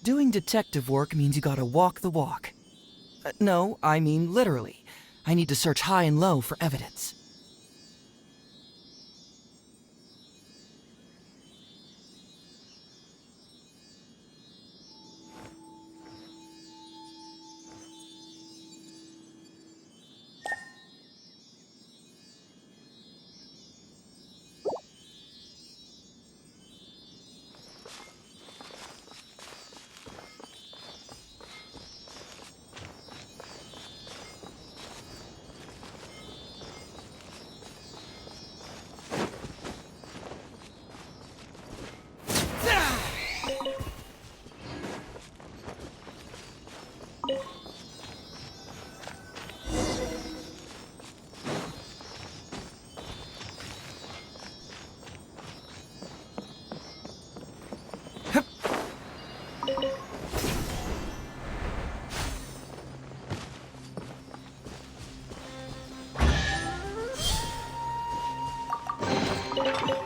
doing detective work means you gotta walk the walk. No, I mean literally. I need to search high and low for evidence.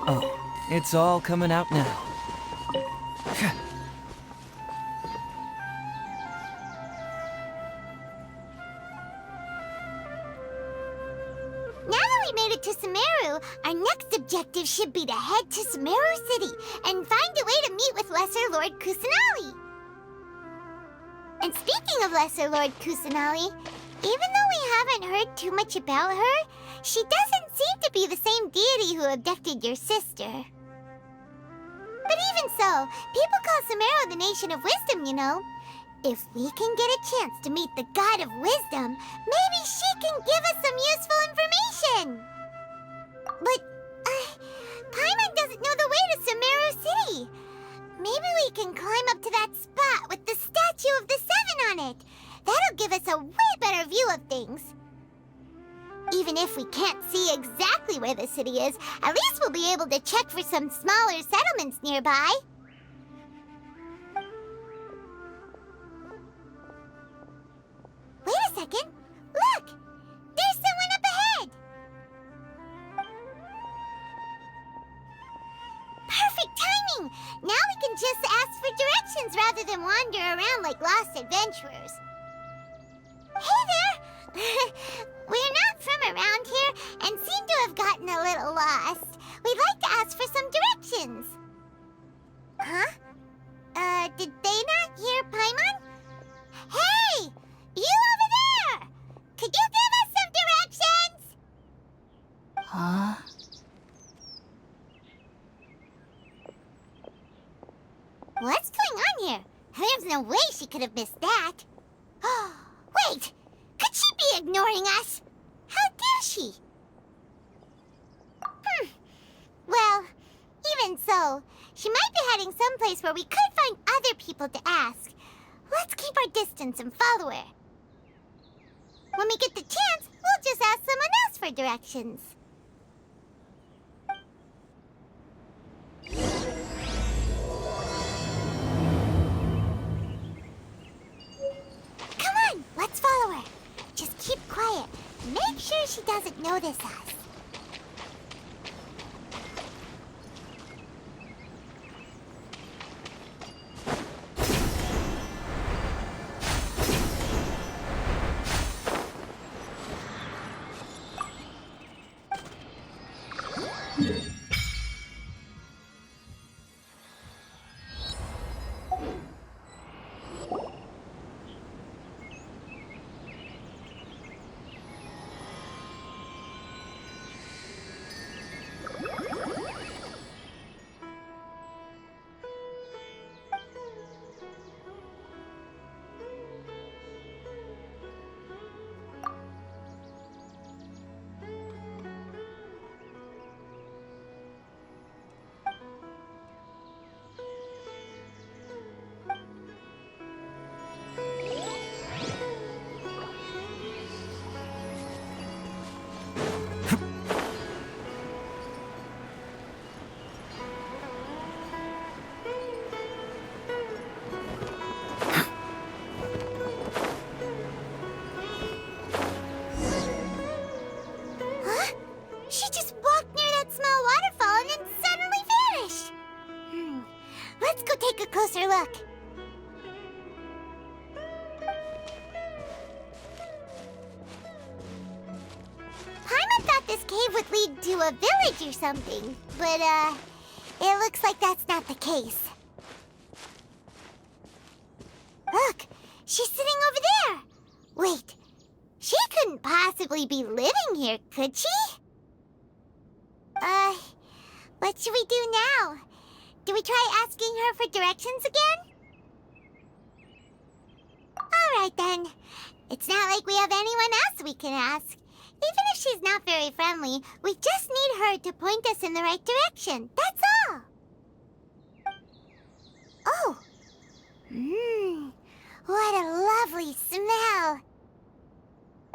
Oh, it's all coming out now. Now that we made it to Sumeru, our next objective should be to head to Sumeru City and find a way to meet with Lesser Lord Kusanali. And speaking of Lesser Lord Kusanali, even though we haven't heard too much about her, she doesn't seem to be the same deity who abducted your sister. But even so, people call Sumeru the Nation of Wisdom, you know. If we can get a chance to meet the God of Wisdom, maybe she can give us some useful information. But, Paimon doesn't know the way to Sumeru City. Maybe we can climb up to that spot with the statue of the Seven on it. That'll give us a way better view of things. Even if we can't see exactly where the city is, at least we'll be able to check for some smaller settlements nearby. Wait a second. Look! There's someone up ahead! Perfect timing! Now we can just ask for directions rather than wander around like lost adventurers. Hey there! We're not from around here and seem to have gotten a little lost. We'd like to ask for some directions. Huh? Did they not hear Paimon? Hey! You over there! Could you give us some directions? Huh? What's going on here? There's no way she could have missed that. Wait! Could she be ignoring us? How dare she? Well, even so, she might be heading someplace where we could find other people to ask. Let's keep our distance and follow her. When we get the chance, we'll just ask someone else for directions. Come on, let's follow her. Just keep quiet. Make sure she doesn't notice us. Let's go take a closer look. cave would lead to a village or something, but, it looks like that's not the case. Look, she's sitting over there. Wait, she couldn't possibly be living here, could she? What should we do now? Do we try asking her for directions again? Alright then. It's not like we have anyone else we can ask. Even if she's not very friendly, we just need her to point us in the right direction. That's all. Oh. What a lovely smell.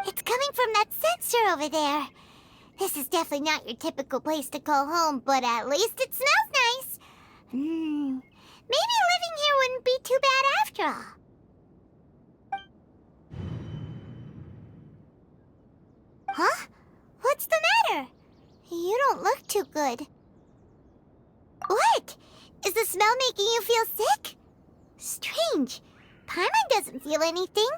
It's coming from that sensor over there. This is definitely not your typical place to call home, but at least it smells nice. Maybe living here wouldn't be too bad after all. Huh? What's the matter? You don't look too good. What? Is the smell making you feel sick? Strange. Paimon doesn't feel anything.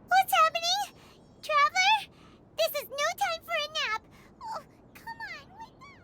What's happening? Traveler? This is no time for a nap. Oh, come on, wake up.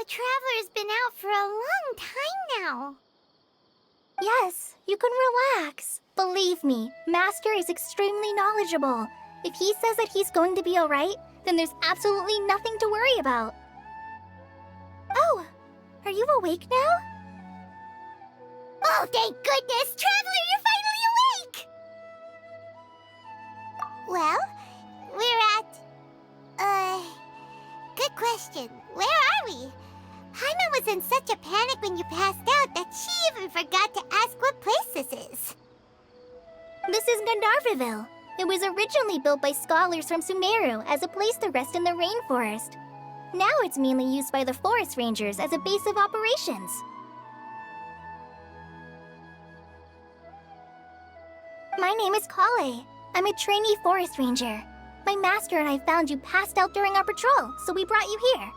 Traveler's been out for a long time now. Yes, you can relax. Believe me, Master is extremely knowledgeable. If he says that he's going to be alright, then there's absolutely nothing to worry about. Oh, are you awake now? Oh, thank goodness! Traveler, you're finally awake! Well, we're at... Good question. Where are we? Paimon was in such a panic when you passed out that she even forgot to ask what place this is. This is Gandharvaville. It was originally built by scholars from Sumeru as a place to rest in the rainforest. Now it's mainly used by the forest rangers as a base of operations. My name is Kale. I'm a trainee forest ranger. My master and I found you passed out during our patrol, so we brought you here.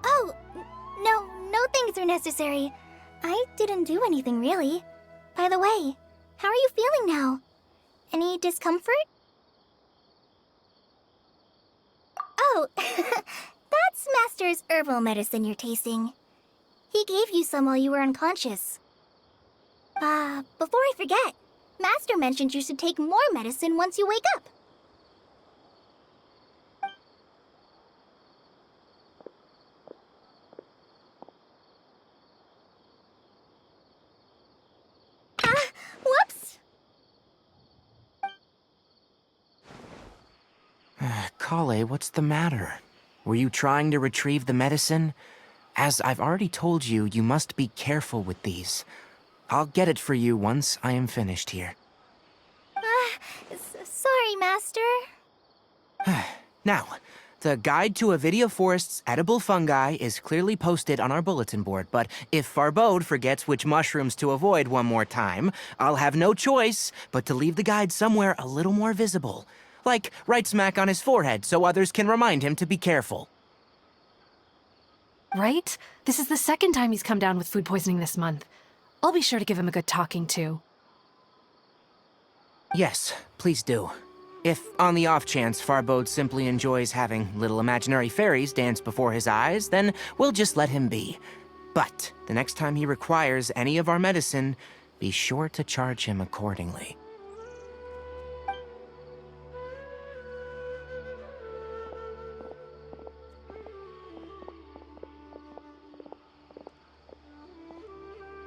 Oh, no things are necessary. I didn't do anything, really. By the way, how are you feeling now? Any discomfort? Oh, that's Master's herbal medicine you're tasting. He gave you some while you were unconscious. Before I forget, Master mentioned you should take more medicine once you wake up. Whoops! Kale, what's the matter? Were you trying to retrieve the medicine? As I've already told you, you must be careful with these. I'll get it for you once I am finished here. Sorry, Master. Now, The guide to Avidia Forest's edible fungi is clearly posted on our bulletin board, but if Farbode forgets which mushrooms to avoid one more time, I'll have no choice but to leave the guide somewhere a little more visible. Like right smack on his forehead so others can remind him to be careful. Right? This is the second time he's come down with food poisoning this month. I'll be sure to give him a good talking to. Yes, please do. If, on the off chance, Farbode simply enjoys having little imaginary fairies dance before his eyes, then we'll just let him be. But the next time he requires any of our medicine, be sure to charge him accordingly.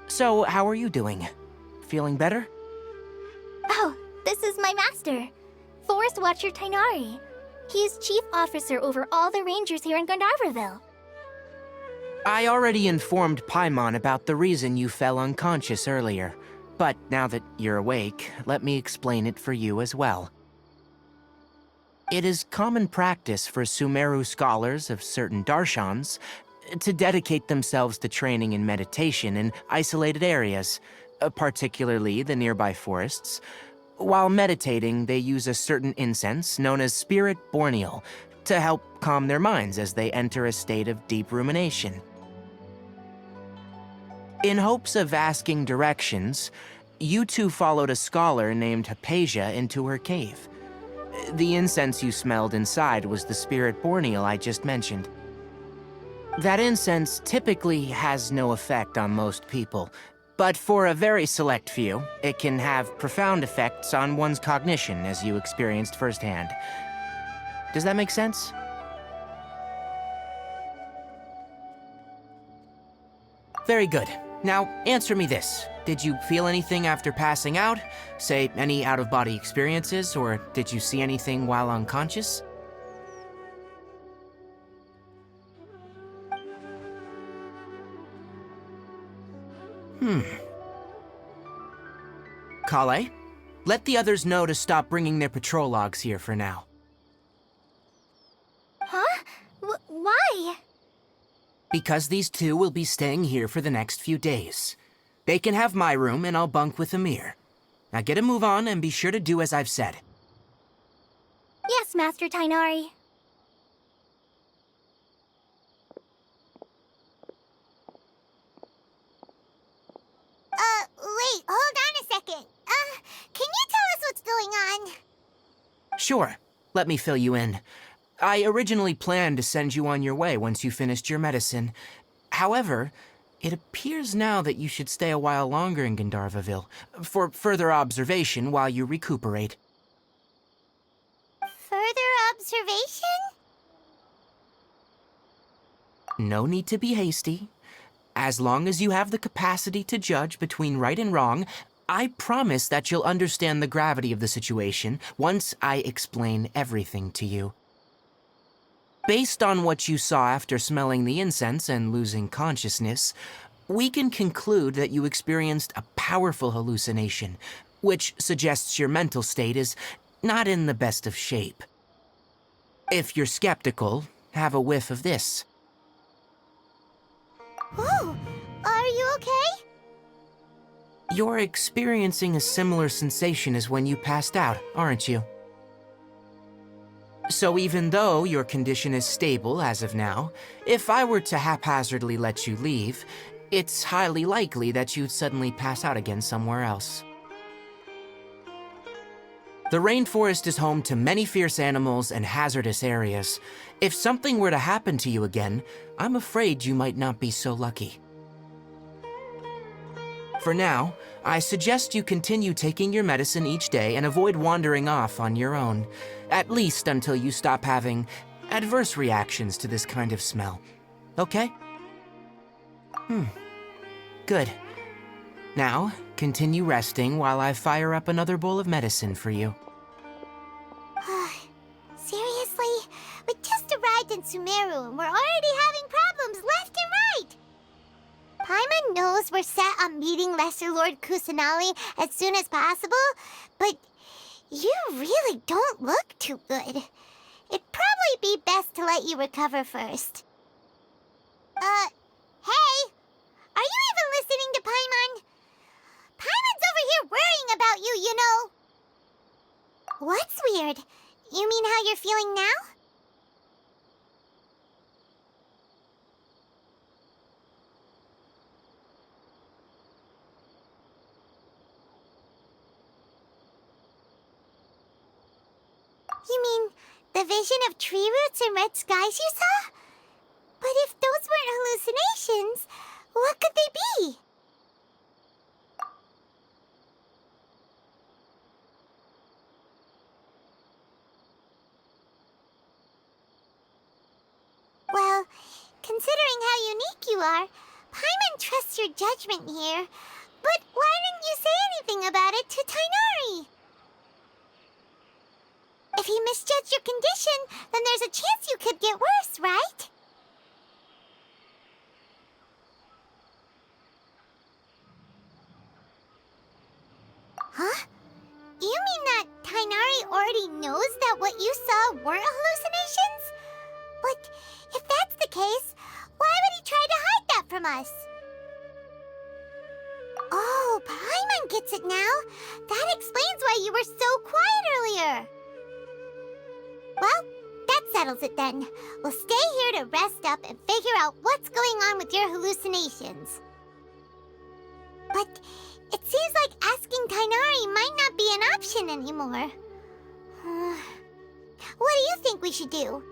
So, how are you doing? Feeling better? Oh, this is my master, Forest Watcher Tainari. He is chief officer over all the rangers here in Gandharvaville. I already informed Paimon about the reason you fell unconscious earlier. But now that you're awake, let me explain it for you as well. It is common practice for Sumeru scholars of certain darshans to dedicate themselves to training in meditation in isolated areas, particularly the nearby forests. While meditating, they use a certain incense known as Spirit Borneal to help calm their minds as they enter a state of deep rumination. In hopes of asking directions, you two followed a scholar named Hypatia into her cave. The incense you smelled inside was the Spirit Borneal I just mentioned. That incense typically has no effect on most people, but for a very select few, it can have profound effects on one's cognition, as you experienced firsthand. Does that make sense? Very good. Now, answer me this. Did you feel anything after passing out? Say, any out-of-body experiences, or did you see anything while unconscious? Kale, let the others know to stop bringing their patrol logs here for now. Huh? Why? Because these two will be staying here for the next few days. They can have my room and I'll bunk with Amir. Now get a move on and be sure to do as I've said. Yes, Master Tainari. Wait, hold on a second. Can you tell us what's going on? Sure, let me fill you in. I originally planned to send you on your way once you finished your medicine. However, it appears now that you should stay a while longer in Gandharvaville for further observation while you recuperate. Further observation? No need to be hasty. As long as you have the capacity to judge between right and wrong, I promise that you'll understand the gravity of the situation once I explain everything to you. Based on what you saw after smelling the incense and losing consciousness, we can conclude that you experienced a powerful hallucination, which suggests your mental state is not in the best of shape. If you're skeptical, have a whiff of this. Oh, are you okay? You're experiencing a similar sensation as when you passed out, aren't you? So even though your condition is stable as of now, if I were to haphazardly let you leave, it's highly likely that you'd suddenly pass out again somewhere else. The rainforest is home to many fierce animals and hazardous areas. If something were to happen to you again, I'm afraid you might not be so lucky. For now, I suggest you continue taking your medicine each day and avoid wandering off on your own, at least until you stop having adverse reactions to this kind of smell. Okay? Good. Now, continue resting while I fire up another bowl of medicine for you. Seriously? We just arrived in Sumeru and we're already having problems left and right! Paimon knows we're set on meeting Lesser Lord Kusanali as soon as possible, but you really don't look too good. It'd probably be best to let you recover first. Hey! Are you even listening to Paimon? Paimon's over here worrying about you, you know. What's weird? You mean how you're feeling now? You mean the vision of tree roots and red skies you saw? But if those weren't hallucinations, what could they be? Well, considering how unique you are, Paimon trusts your judgment here. But why didn't you say anything about it to Tainari? If he misjudged your condition, then there's a chance you could get worse, right? Huh? You mean that Tainari already knows that what you saw weren't hallucinations? But if that's the case, why would he try to hide that from us? Oh, Paimon gets it now. That explains why you were so quiet earlier. Well, that settles it then. We'll stay here to rest up and figure out what's going on with your hallucinations. But it seems like asking Tainari might not be an option anymore. What do you think we should do?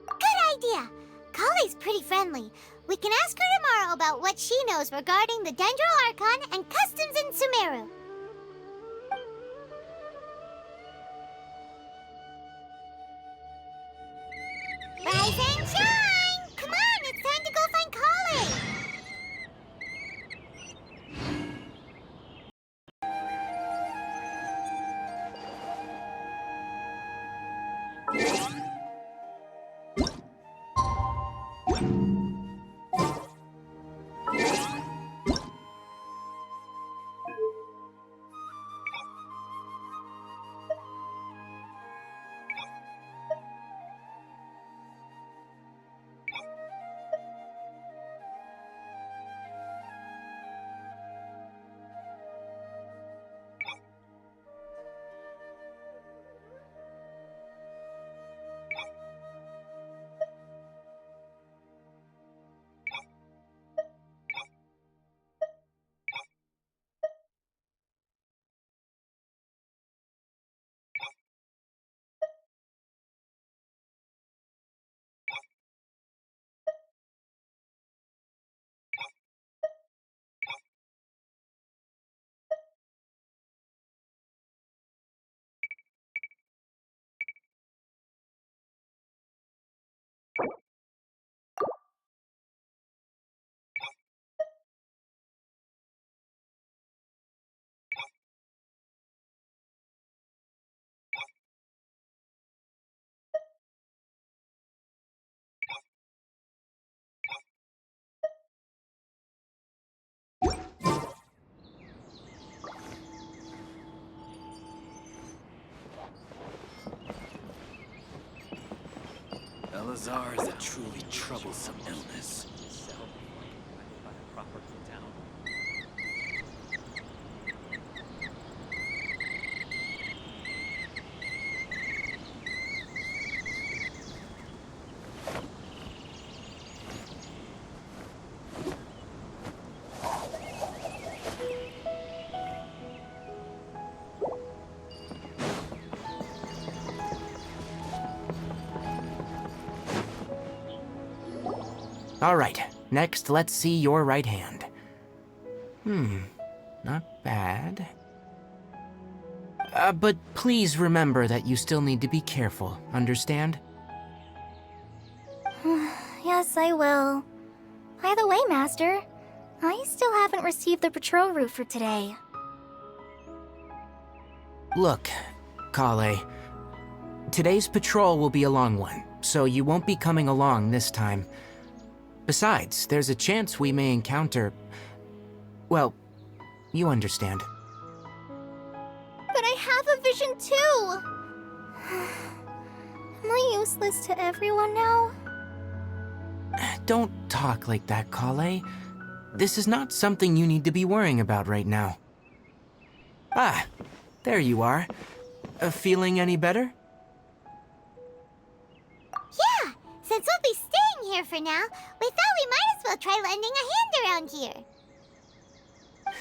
Good idea. Kale's pretty friendly. We can ask her tomorrow about what she knows regarding the Dendro Archon and customs in Sumeru. Rise and shine! Come on, it's time to go find Kale! Elazar is a truly troublesome illness. All right, next let's see your right hand. Not bad. But please remember that you still need to be careful, understand? Yes, I will. By the way, Master, I still haven't received the patrol route for today. Look, Kale, today's patrol will be a long one, so you won't be coming along this time. Besides, there's a chance we may encounter... well, you understand. But I have a vision too! Am I useless to everyone now? Don't talk like that, Kale. This is not something you need to be worrying about right now. Ah, there you are. Feeling any better? Yeah, since we'll be staying here for now, we thought we might as well try lending a hand around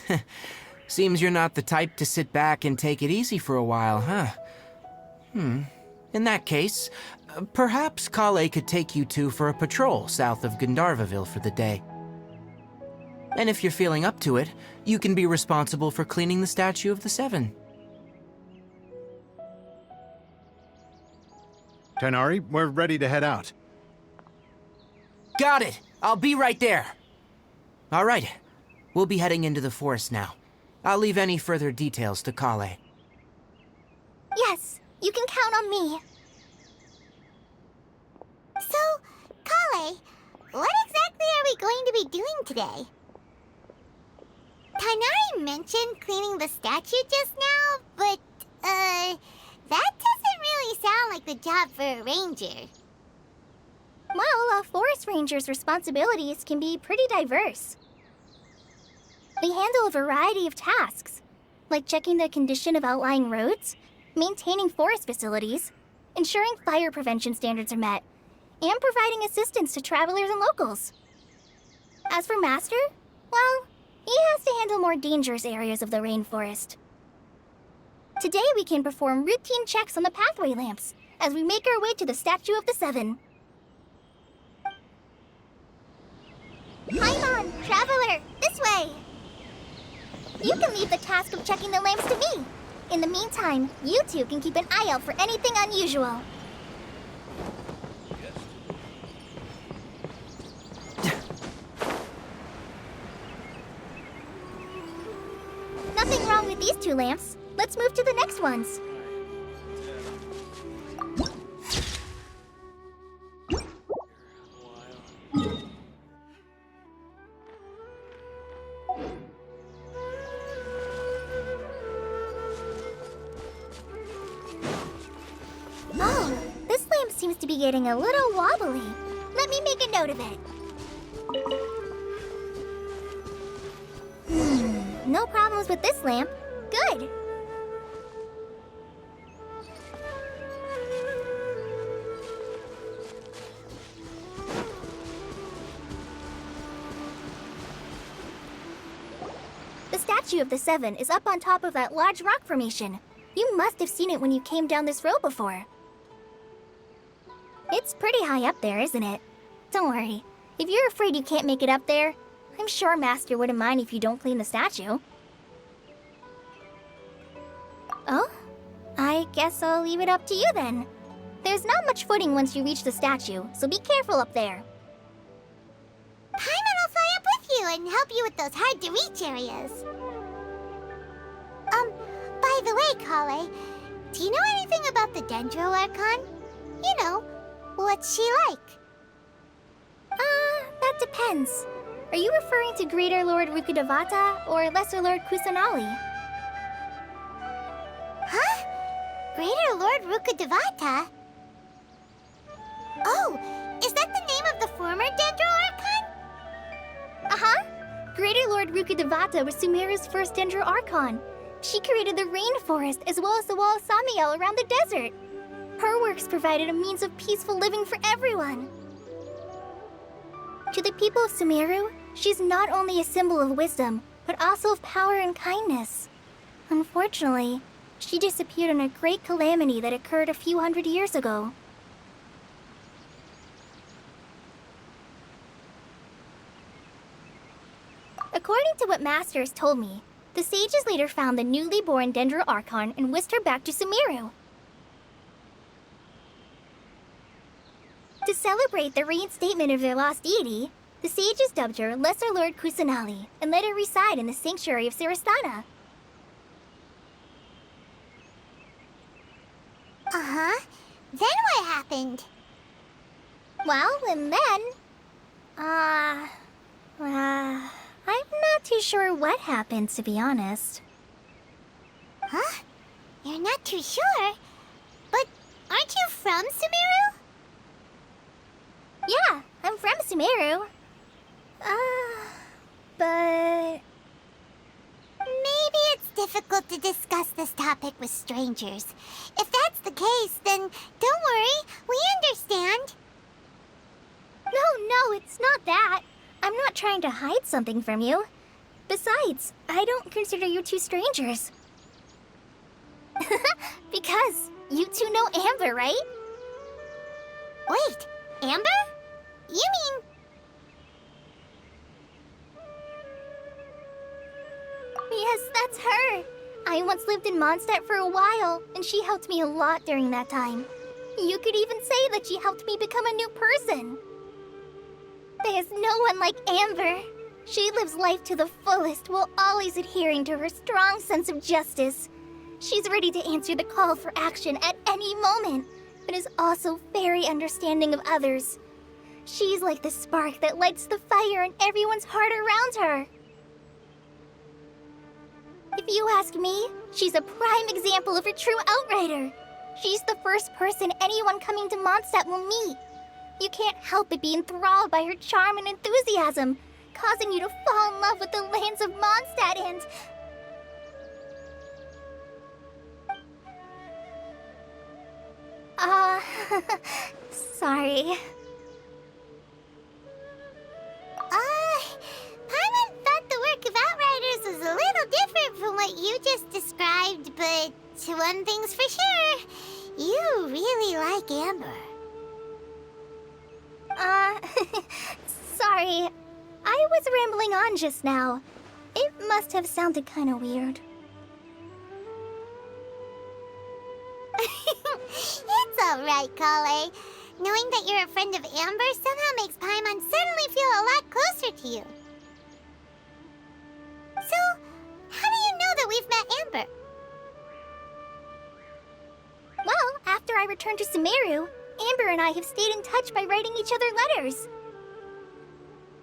here. Seems you're not the type to sit back and take it easy for a while, huh? In that case, perhaps Kale could take you two for a patrol south of Gandharvaville for the day. And if you're feeling up to it, you can be responsible for cleaning the Statue of the Seven. Tighnari, we're ready to head out. Got it! I'll be right there! All right, we'll be heading into the forest now. I'll leave any further details to Kale. Yes, you can count on me. So, Kale, what exactly are we going to be doing today? Tighnari mentioned cleaning the statue just now, but, that doesn't really sound like the job for a ranger. Well, a forest ranger's responsibilities can be pretty diverse. They handle a variety of tasks, like checking the condition of outlying roads, maintaining forest facilities, ensuring fire prevention standards are met, and providing assistance to travelers and locals. As for Master, well, he has to handle more dangerous areas of the rainforest. Today we can perform routine checks on the pathway lamps as we make our way to the Statue of the Seven. Paimon, traveler, this way! You can leave the task of checking the lamps to me. In the meantime, you two can keep an eye out for anything unusual. Nothing wrong with these two lamps. Let's move to the next ones. Oh, this lamp seems to be getting a little wobbly. Let me make a note of it. No problems with this lamp. Good. The Statue of the Seven is up on top of that large rock formation. You must have seen it when you came down this road before. It's pretty high up there, isn't it? Don't worry. If you're afraid you can't make it up there, I'm sure Master wouldn't mind if you don't clean the statue. Oh? I guess I'll leave it up to you then. There's not much footing once you reach the statue, so be careful up there. Paimon will fly up with you and help you with those hard-to-reach areas. By the way, Kale, do you know anything about the Dendro Archon? You know, what's she like? That depends. Are you referring to Greater Lord Rukkhadevata or Lesser Lord Kusanali? Huh? Greater Lord Rukkhadevata? Oh, is that the name of the former Dendro Archon? Uh-huh. Greater Lord Rukkhadevata was Sumeru's first Dendro Archon. She created the rainforest as well as the wall of Samiel around the desert. Her works provided a means of peaceful living for everyone. To the people of Sumeru, she's not only a symbol of wisdom, but also of power and kindness. Unfortunately, she disappeared in a great calamity that occurred a few hundred years ago. According to what Master has told me, the sages later found the newly born Dendro Archon and whisked her back to Sumeru. To celebrate the reinstatement of their lost deity, the sages dubbed her Lesser Lord Kusanali and let her reside in the sanctuary of Siristana. Uh-huh. Then what happened? Well, and then... I'm not too sure what happened, to be honest. Huh? You're not too sure? But Aren't you from Sumeru? Yeah, I'm from Sumeru. But... Maybe it's difficult to discuss this topic with strangers. If that's the case, then don't worry, we understand. No, it's not that. I'm not trying to hide something from you. Besides, I don't consider you two strangers. Because you two know Amber, right? Wait, Amber? You mean... Yes, that's her. I once lived in Mondstadt for a while, and she helped me a lot during that time. You could even say that she helped me become a new person. There's no one like Amber. She lives life to the fullest while always adhering to her strong sense of justice. She's ready to answer the call for action at any moment, but is also very understanding of others. She's like the spark that lights the fire in everyone's heart around her. If you ask me, she's a prime example of a true outrider. She's the first person anyone coming to Mondstadt will meet. You can't help but be enthralled by her charm and enthusiasm, causing you to fall in love with the lands of Mondstadt and... sorry. Paimon thought the work of Outriders was a little different from what you just described, but one thing's for sure, you really like Amber. Sorry. I was rambling on just now. It must have sounded kind of weird. It's alright, Kale. Knowing that you're a friend of Amber somehow makes Paimon suddenly feel a lot closer to you. So, how do you know that we've met Amber? Well, after I returned to Sumeru, Amber and I have stayed in touch by writing each other letters.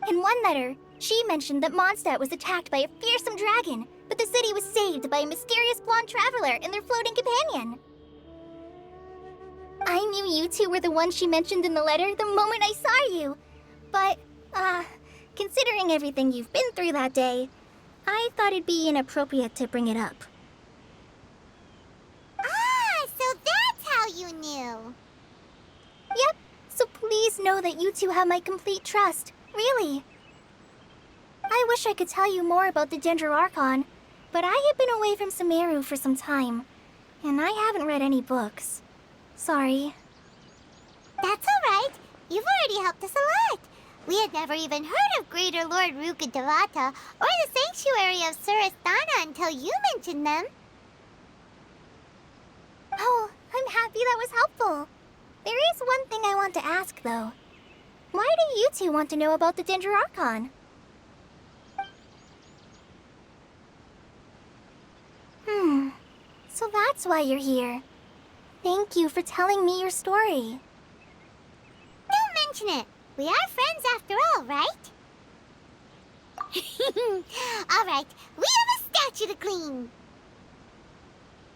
In one letter, she mentioned that Mondstadt was attacked by a fearsome dragon, but the city was saved by a mysterious blonde traveler and their floating companion. I knew you two were the ones she mentioned in the letter the moment I saw you. But, considering everything you've been through that day, I thought it'd be inappropriate to bring it up. Ah, so that's how you knew. Yep, so please know that you two have my complete trust, really. I wish I could tell you more about the Dendroarchon, but I have been away from Sumeru for some time, and I haven't read any books. Sorry. That's alright. You've already helped us a lot. We had never even heard of Greater Lord Rukkhadevata or the Sanctuary of Surasthana until you mentioned them. Oh, I'm happy that was helpful. There is one thing I want to ask, though. Why do you two want to know about the Dendroarchon? So that's why you're here. Thank you for telling me your story. Don't mention it. We are friends after all, right? Alright, we have a statue to clean.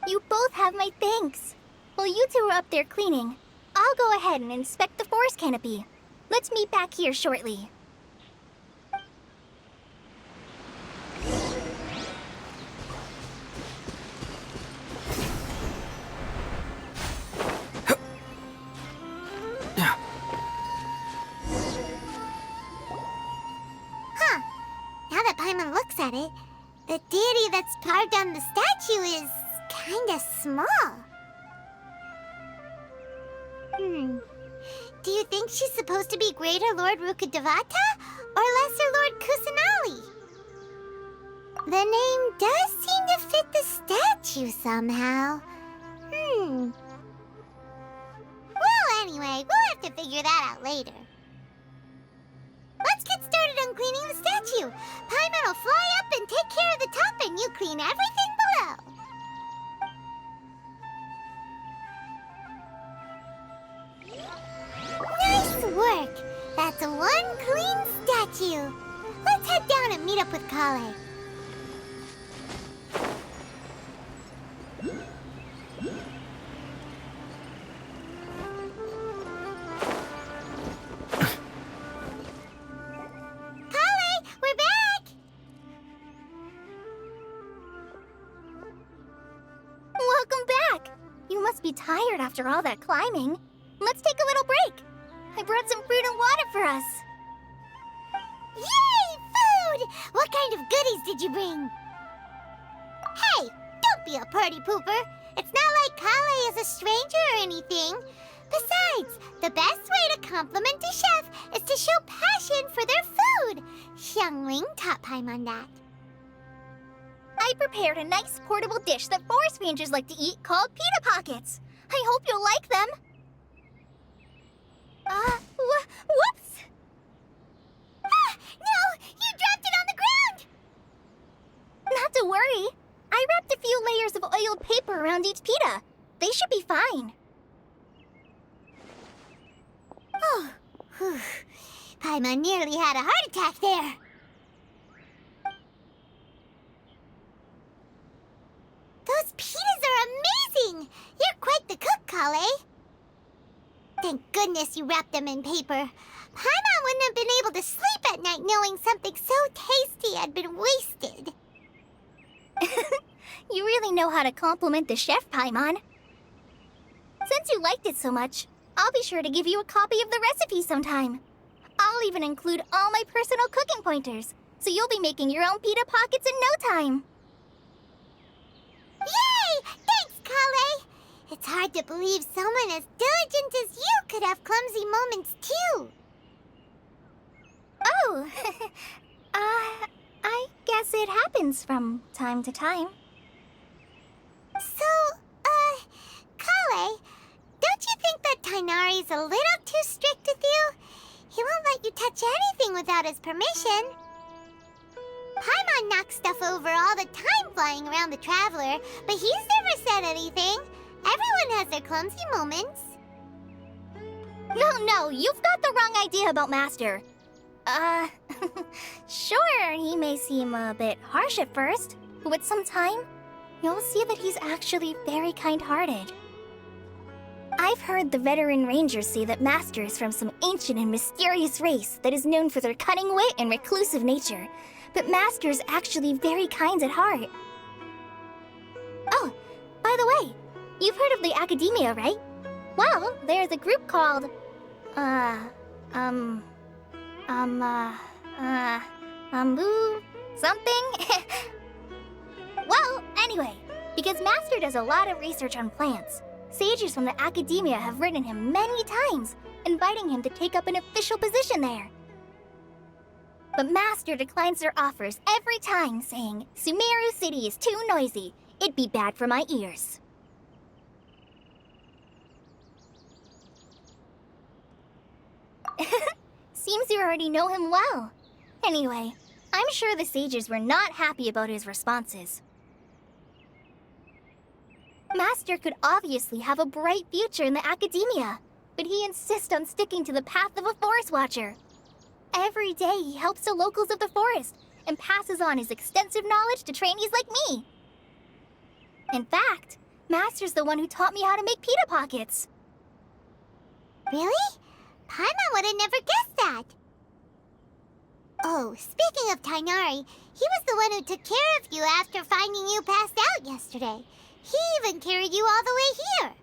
You both have my thanks. While you two are up there cleaning, I'll go ahead and inspect the forest canopy. Let's meet back here shortly. Huh. Now that Paimon looks at it, the deity that's carved on the statue is kinda small. Do you think she's supposed to be Greater Lord Rukkhadevata or Lesser Lord Kusanali? The name does seem to fit the statue somehow. Well, anyway, we'll have to figure that out later. Let's get started on cleaning the statue. Paimon will fly up and take care of the top, and you clean everything below. Nice work! That's one clean statue. Let's head down and meet up with Kale. be tired after all that climbing. Let's take a little break. I brought some fruit and water for us. Yay, food! What kind of goodies did you bring? Hey, don't be a party pooper. It's not like Kale is a stranger or anything. Besides, the best way to compliment a chef is to show passion for their food. Xiangling taught Paimon that. I prepared a nice portable dish that forest rangers like to eat called pita pockets. I hope you'll like them. Whoops! Ah, no! You dropped it on the ground! Not to worry. I wrapped a few layers of oiled paper around each pita. They should be fine. Oh, whew. Paimon nearly had a heart attack there. Those pitas are amazing! You're quite the cook, Kale. Thank goodness you wrapped them in paper. Paimon wouldn't have been able to sleep at night knowing something so tasty had been wasted. You really know how to compliment the chef, Paimon. Since you liked it so much, I'll be sure to give you a copy of the recipe sometime. I'll even include all my personal cooking pointers, so you'll be making your own pita pockets in no time. Yay! Thanks, Kale! It's hard to believe someone as diligent as you could have clumsy moments, too. Oh, I guess it happens from time to time. So, Kale, don't you think that Tainari's a little too strict with you? He won't let you touch anything without his permission. Paimon knocks stuff over all the time flying around the Traveler, but he's never said anything. Everyone has their clumsy moments. No, you've got the wrong idea about Master. Sure, he may seem a bit harsh at first, but with some time, you'll see that he's actually very kind-hearted. I've heard the veteran rangers say that Master is from some ancient and mysterious race that is known for their cunning wit and reclusive nature, but Master is actually very kind at heart. Oh, by the way, you've heard of the Academia, right? Well, there's a group called, something? Well, anyway, because Master does a lot of research on plants, sages from the Academia have written him many times, inviting him to take up an official position there. But Master declines their offers every time, saying, Sumeru City is too noisy. It'd be bad for my ears. Seems you already know him well. Anyway, I'm sure the sages were not happy about his responses. Master could obviously have a bright future in the Academia, but he insists on sticking to the path of a forest watcher. Every day he helps the locals of the forest and passes on his extensive knowledge to trainees like me. In fact, Master's the one who taught me how to make pita pockets. Really? Paimon would have never guessed that. Oh, speaking of Tainari, he was the one who took care of you after finding you passed out yesterday. He even carried you all the way here.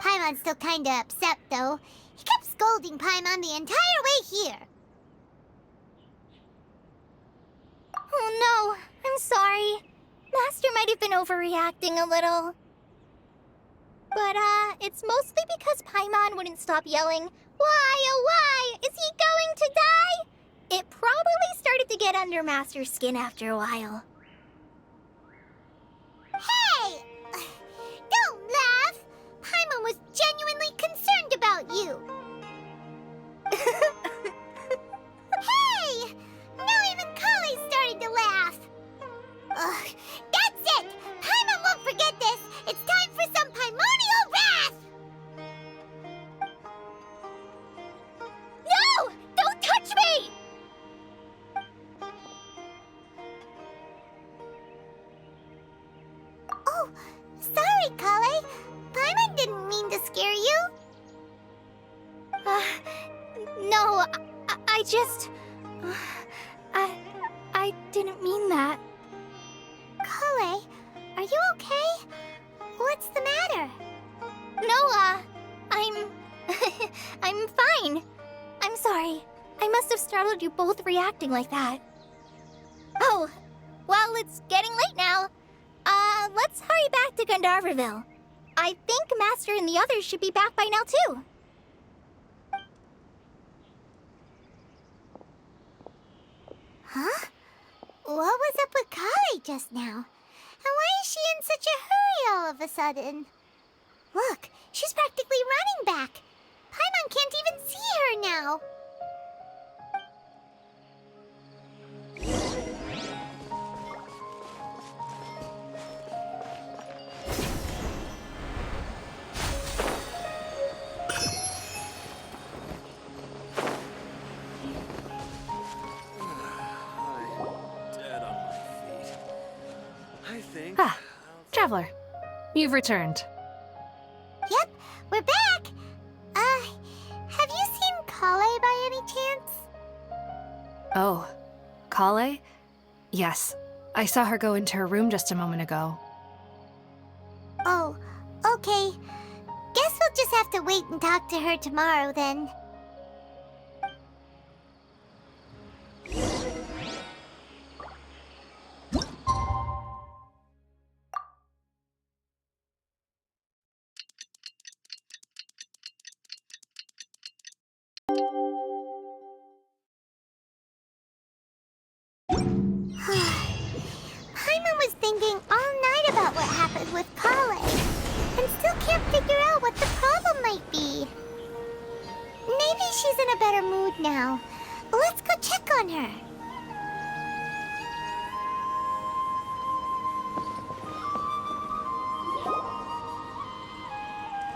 Paimon's still kinda upset, though. He kept scolding Paimon the entire way here. Oh no, I'm sorry. Master might have been overreacting a little. But, it's mostly because Paimon wouldn't stop yelling, Why, oh why, is he going to die? It probably started to get under Master's skin after a while. Hey! Don't laugh! Paimon was genuinely concerned about you. Hey! Now even Kale's starting to laugh. Ugh, that's it! Paimon won't forget this! It's time for some Paimonial wrath! No! Don't touch me! Oh, sorry, Kale. Paimon didn't mean to scare you. No, I just... I didn't mean that. Kale, are you okay? What's the matter? No, I'm... I'm fine. I'm sorry. I must have startled you both reacting like that. Oh, well, it's getting late now. Let's hurry back to Gandharvaville. I think Master and the others should be back by now, too. Huh? What was up with Kali just now? And why is she in such a hurry all of a sudden? Look, she's practically running back. Paimon can't even see her now. Dead on my feet. I think. Ah, Traveler, you've returned. Yep, we're back. Have you seen Kale by any chance? Oh, Kale? Yes, I saw her go into her room just a moment ago. Oh, okay. Guess we'll just have to wait and talk to her tomorrow then. Paimon was thinking all night about what happened with Kale, and still can't figure out what the problem might be. Maybe she's in a better mood now. Let's go check on her.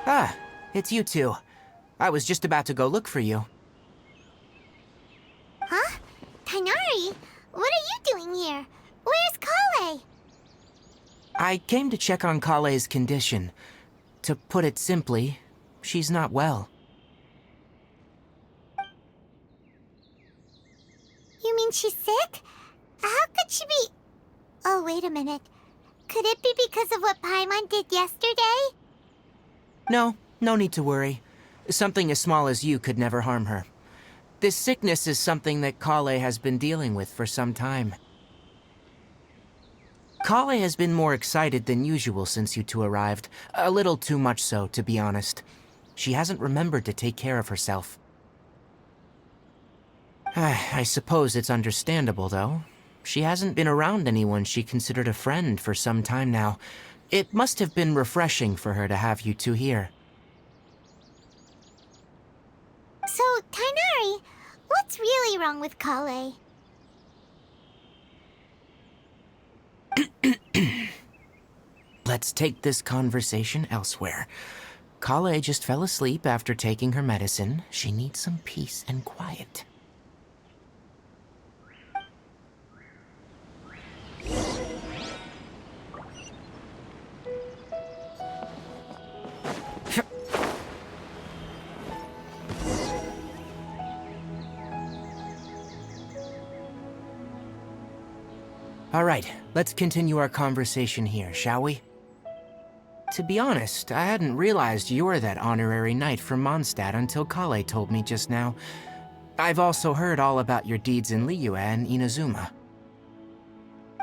Ah, it's you two. I was just about to go look for you. Huh? Tainari? What are you doing here? Where's Kale? I came to check on Kale's condition. To put it simply, she's not well. You mean she's sick? How could she be... Oh, wait a minute. Could it be because of what Paimon did yesterday? No, no need to worry. Something as small as you could never harm her. This sickness is something that Kale has been dealing with for some time. Kale has been more excited than usual since you two arrived. A little too much so, to be honest. She hasn't remembered to take care of herself. I suppose it's understandable, though. She hasn't been around anyone she considered a friend for some time now. It must have been refreshing for her to have you two here. So, Tainari, what's really wrong with Kale? Let's take this conversation elsewhere. Kale just fell asleep after taking her medicine. She needs some peace and quiet. All right, let's continue our conversation here, shall we? To be honest, I hadn't realized you were that honorary knight from Mondstadt until Kale told me just now. I've also heard all about your deeds in Liyue and Inazuma.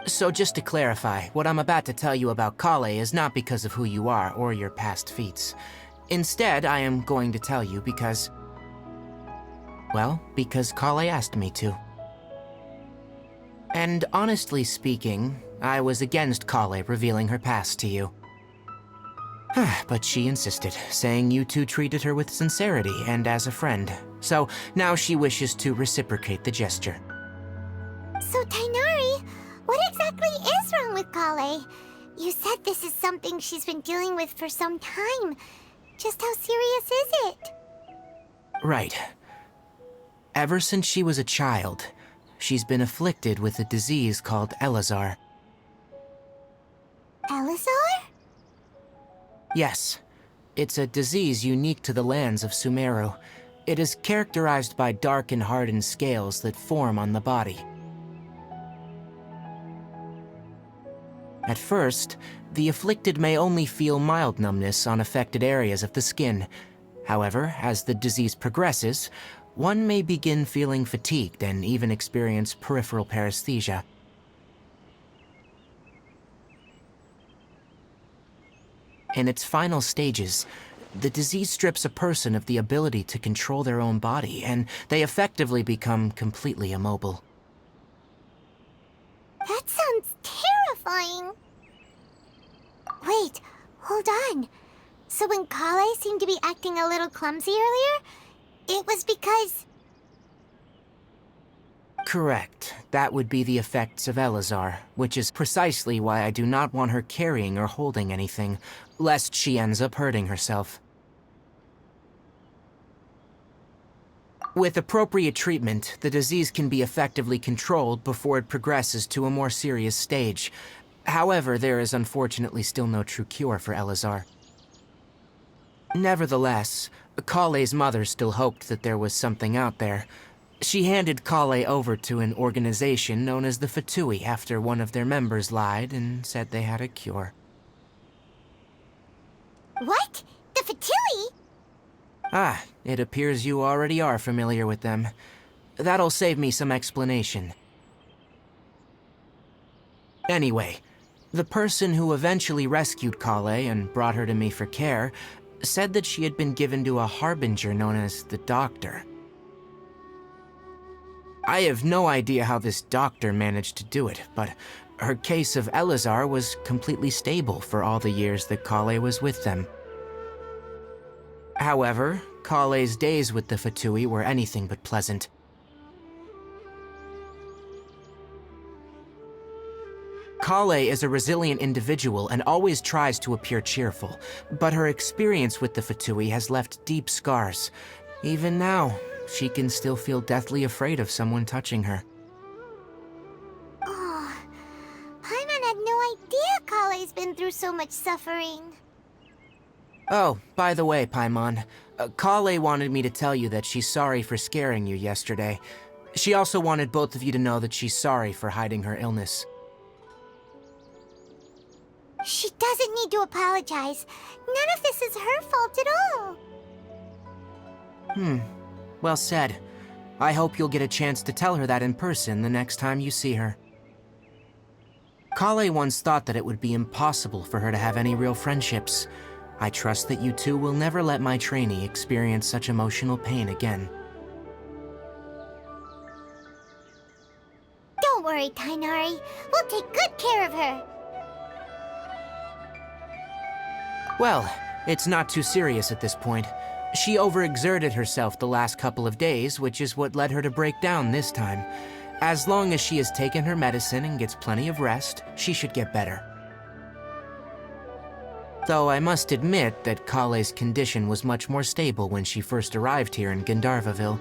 So just to clarify, what I'm about to tell you about Kale is not because of who you are or your past feats. Instead, I am going to tell you because... well, because Kale asked me to. And honestly speaking, I was against Kale revealing her past to you. But she insisted, saying you two treated her with sincerity and as a friend. So now she wishes to reciprocate the gesture. So, Tainari, what exactly is wrong with Kale? You said this is something she's been dealing with for some time. Just how serious is it? Right. Ever since she was a child, she's been afflicted with a disease called Elazar. Elazar? Yes. It's a disease unique to the lands of Sumeru. It is characterized by dark and hardened scales that form on the body. At first, the afflicted may only feel mild numbness on affected areas of the skin. However, as the disease progresses, one may begin feeling fatigued and even experience peripheral paresthesia. In its final stages, the disease strips a person of the ability to control their own body, and they effectively become completely immobile. That sounds terrifying. Wait, hold on. So when Kale seemed to be acting a little clumsy earlier, it was because... Correct. That would be the effects of Elazar, which is precisely why I do not want her carrying or holding anything, lest she ends up hurting herself. With appropriate treatment, the disease can be effectively controlled before it progresses to a more serious stage. However, there is unfortunately still no true cure for Elazar. Nevertheless, Kale's mother still hoped that there was something out there. She handed Kale over to an organization known as the Fatui after one of their members lied and said they had a cure. What? The Fatui? Ah, it appears you already are familiar with them. That'll save me some explanation. Anyway, the person who eventually rescued Kale and brought her to me for care said that she had been given to a harbinger known as the Doctor. I have no idea how this doctor managed to do it, but her case of Elazar was completely stable for all the years that Kale was with them. However, Kale's days with the Fatui were anything but pleasant. Kale is a resilient individual and always tries to appear cheerful, but her experience with the Fatui has left deep scars. Even now, she can still feel deathly afraid of someone touching her. Oh, Paimon had no idea Kale's been through so much suffering. Oh, by the way, Paimon, Kale wanted me to tell you that she's sorry for scaring you yesterday. She also wanted both of you to know that she's sorry for hiding her illness. She doesn't need to apologize. None of this is her fault at all. Well said. I hope you'll get a chance to tell her that in person the next time you see her. Kale once thought that it would be impossible for her to have any real friendships. I trust that you two will never let my trainee experience such emotional pain again. Don't worry, Tainari. We'll take good care of her. Well, it's not too serious at this point. She overexerted herself the last couple of days, which is what led her to break down this time. As long as she has taken her medicine and gets plenty of rest, she should get better. Though I must admit that Kale's condition was much more stable when she first arrived here in Gandharvaville.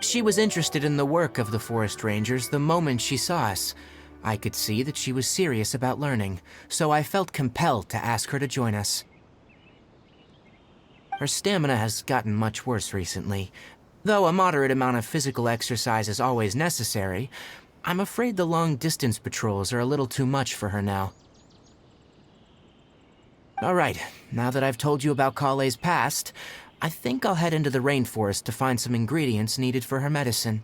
She was interested in the work of the forest rangers the moment she saw us. I could see that she was serious about learning, so I felt compelled to ask her to join us. Her stamina has gotten much worse recently. Though a moderate amount of physical exercise is always necessary, I'm afraid the long-distance patrols are a little too much for her now. Alright, now that I've told you about Kale's past, I think I'll head into the rainforest to find some ingredients needed for her medicine.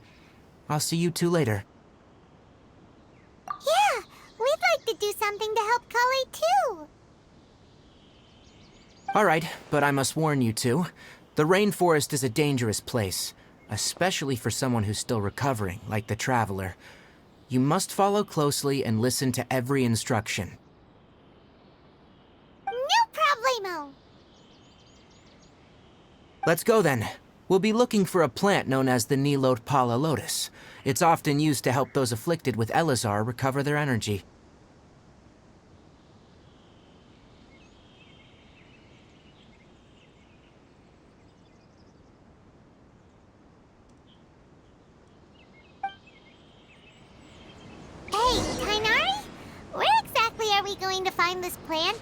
I'll see you two later. Yeah, we'd like to do something to help Kale too. Alright, but I must warn you two. The rainforest is a dangerous place, especially for someone who's still recovering, like the Traveler. You must follow closely and listen to every instruction. No problemo. Let's go then. We'll be looking for a plant known as the Nilot Pala Lotus. It's often used to help those afflicted with Elazar recover their energy. Hey, Tainari? Where exactly are we going to find this plant?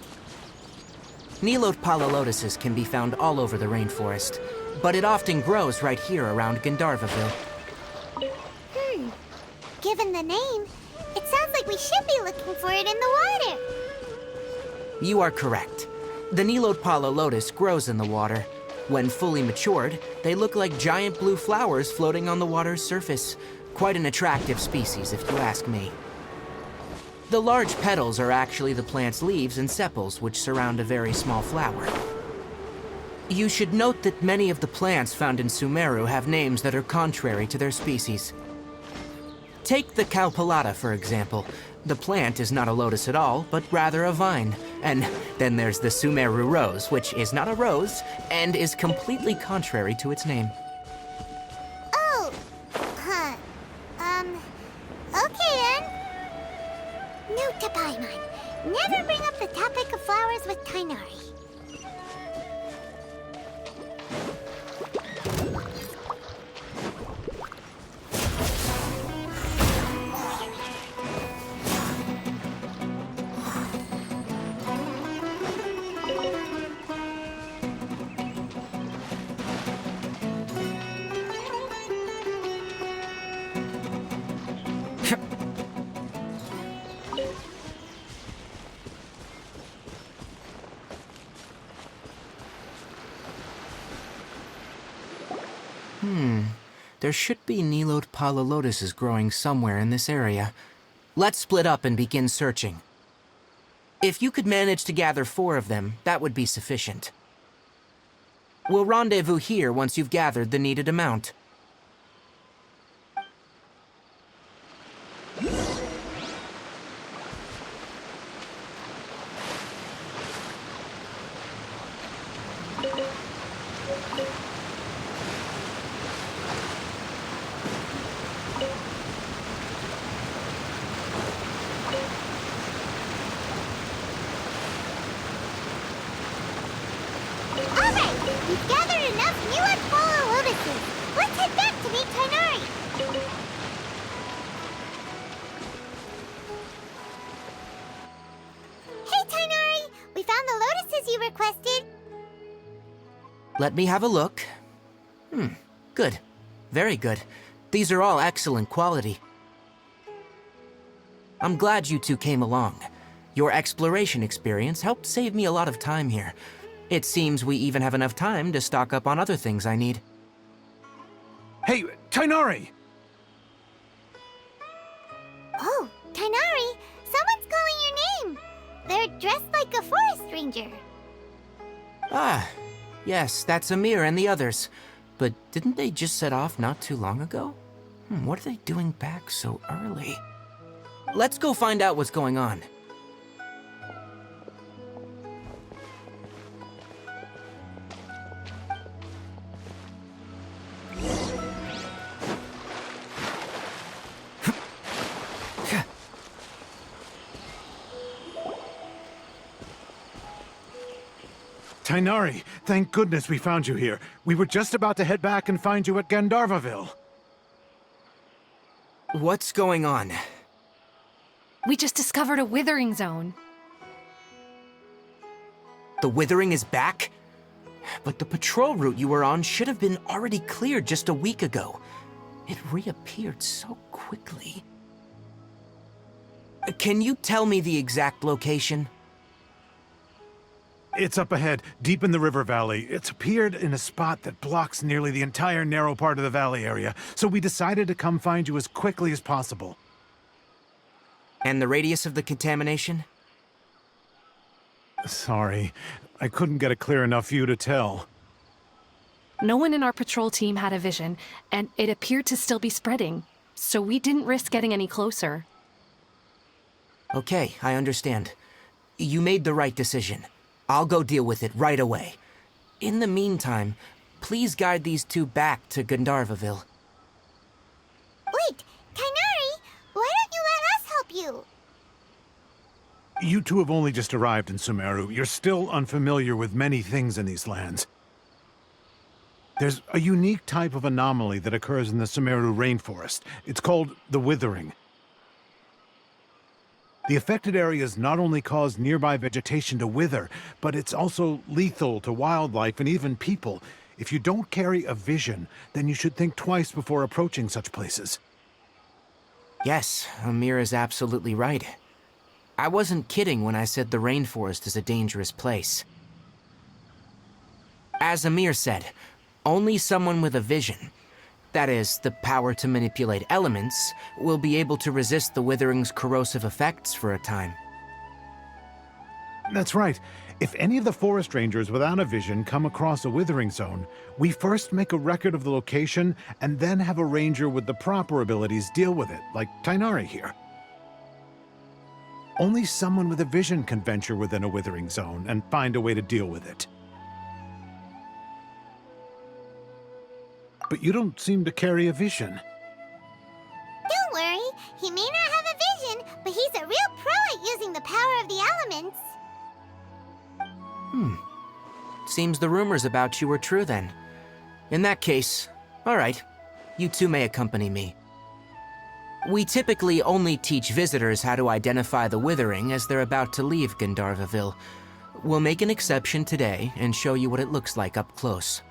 Nilot Pala Lotuses can be found all over the rainforest, but it often grows right here around Gandharvaville. Given the name, it sounds like we should be looking for it in the water. You are correct. The Nilotpala lotus grows in the water. When fully matured, they look like giant blue flowers floating on the water's surface. Quite an attractive species, if you ask me. The large petals are actually the plant's leaves and sepals, which surround a very small flower. You should note that many of the plants found in Sumeru have names that are contrary to their species. Take the Calpulata, for example. The plant is not a lotus at all, but rather a vine. And then there's the Sumeru rose, which is not a rose, and is completely contrary to its name. Oh, huh. Okay then. Note to Paimon. Never bring up the topic of flowers with Tainari. There should be Nilotpala lotuses growing somewhere in this area. Let's split up and begin searching. If you could manage to gather 4 of them, that would be sufficient. We'll rendezvous here once you've gathered the needed amount. Alright, we've gathered enough Nilotpala lotuses. Let's head back to meet Tainari. Hey Tainari, we found the lotuses you requested. Let me have a look. Good. Very good. These are all excellent quality. I'm glad you two came along. Your exploration experience helped save me a lot of time here. It seems we even have enough time to stock up on other things I need. Hey, Tainari! Oh, Tainari, someone's calling your name. They're dressed like a forest ranger. Ah, yes, that's Amir and the others. But didn't they just set off not too long ago? What are they doing back so early? Let's go find out what's going on. Tainari, thank goodness we found you here. We were just about to head back and find you at Gandharvaville. What's going on? We just discovered a withering zone. The withering is back? But the patrol route you were on should have been already cleared just a week ago. It reappeared so quickly. Can you tell me the exact location? It's up ahead, deep in the river valley. It's appeared in a spot that blocks nearly the entire narrow part of the valley area, so we decided to come find you as quickly as possible. And the radius of the contamination? Sorry, I couldn't get a clear enough view to tell. No one in our patrol team had a vision, and it appeared to still be spreading, so we didn't risk getting any closer. Okay, I understand. You made the right decision. I'll go deal with it right away. In the meantime, please guide these two back to Gandharvaville. Wait, Tainari, why don't you let us help you? You two have only just arrived in Sumeru. You're still unfamiliar with many things in these lands. There's a unique type of anomaly that occurs in the Sumeru rainforest. It's called the withering. The affected areas not only cause nearby vegetation to wither, but it's also lethal to wildlife and even people. If you don't carry a vision, then you should think twice before approaching such places. Yes, Amir is absolutely right. I wasn't kidding when I said the rainforest is a dangerous place. As Amir said, only someone with a vision, that is, the power to manipulate elements, will be able to resist the withering's corrosive effects for a time. That's right. If any of the forest rangers without a vision come across a withering zone, we first make a record of the location and then have a ranger with the proper abilities deal with it, like Tainari here. Only someone with a vision can venture within a withering zone and find a way to deal with it. But you don't seem to carry a vision. Don't worry, he may not have a vision, but he's a real pro at using the power of the elements. Seems the rumors about you are true then. In that case, all right, you two may accompany me. We typically only teach visitors how to identify the withering as they're about to leave Gandharvaville. We'll make an exception today and show you what it looks like up close.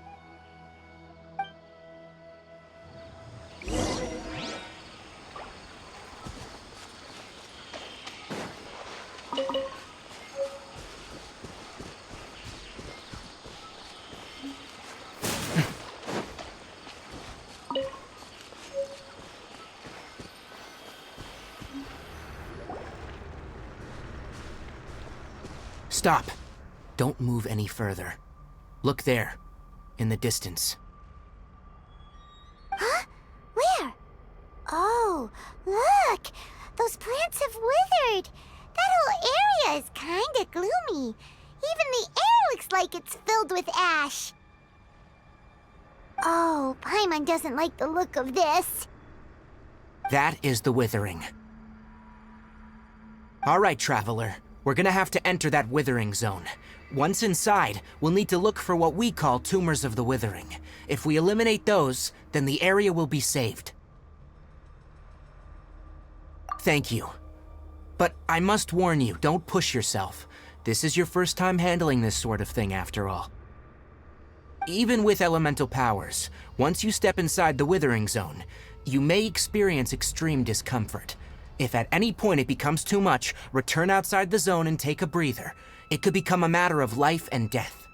Stop. Don't move any further. Look there, in the distance. Huh? Where? Oh, look! Those plants have withered! That whole area is kinda gloomy. Even the air looks like it's filled with ash. Oh, Paimon doesn't like the look of this. That is the withering. All right, traveler. We're gonna have to enter that withering zone. Once inside, we'll need to look for what we call tumors of the withering. If we eliminate those, then the area will be saved. Thank you. But I must warn you, don't push yourself. This is your first time handling this sort of thing, after all. Even with elemental powers, once you step inside the withering zone, you may experience extreme discomfort. If at any point it becomes too much, return outside the zone and take a breather. It could become a matter of life and death.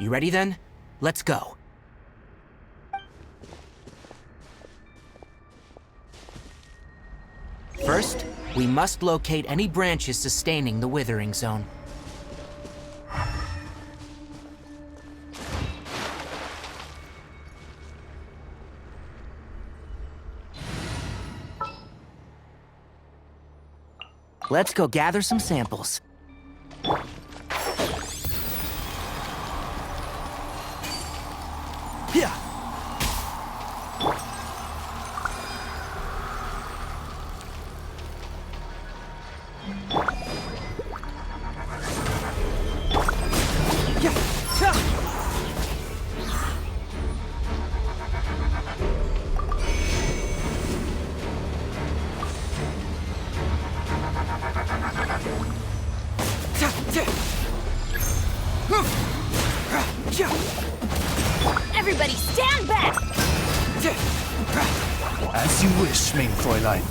You ready then? Let's go. First, we must locate any branches sustaining the withering zone. Let's go gather some samples. Yeah. Everybody stand back! As you wish, mein Fräulein.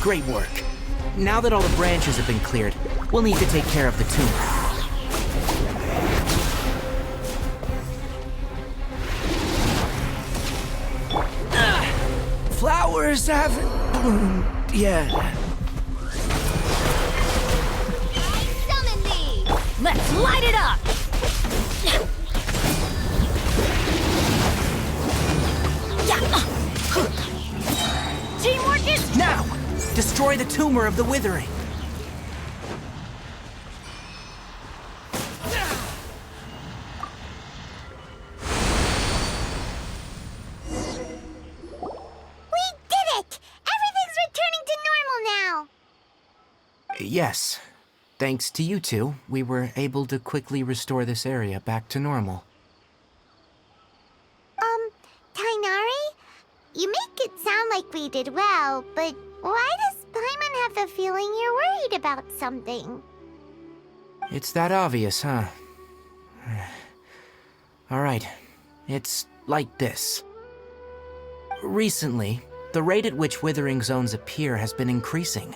Great work. Now that all the branches have been cleared, we'll need to take care of the tumor. Flowers haven't bloomed yet. Summon thee! Let's light it up! Teamwork is... Now! Destroy the tumor of the withering. Yes. Thanks to you two, we were able to quickly restore this area back to normal. Tainari? You make it sound like we did well, but why does Paimon have the feeling you're worried about something? It's that obvious, huh? Alright, it's like this. Recently, the rate at which withering zones appear has been increasing.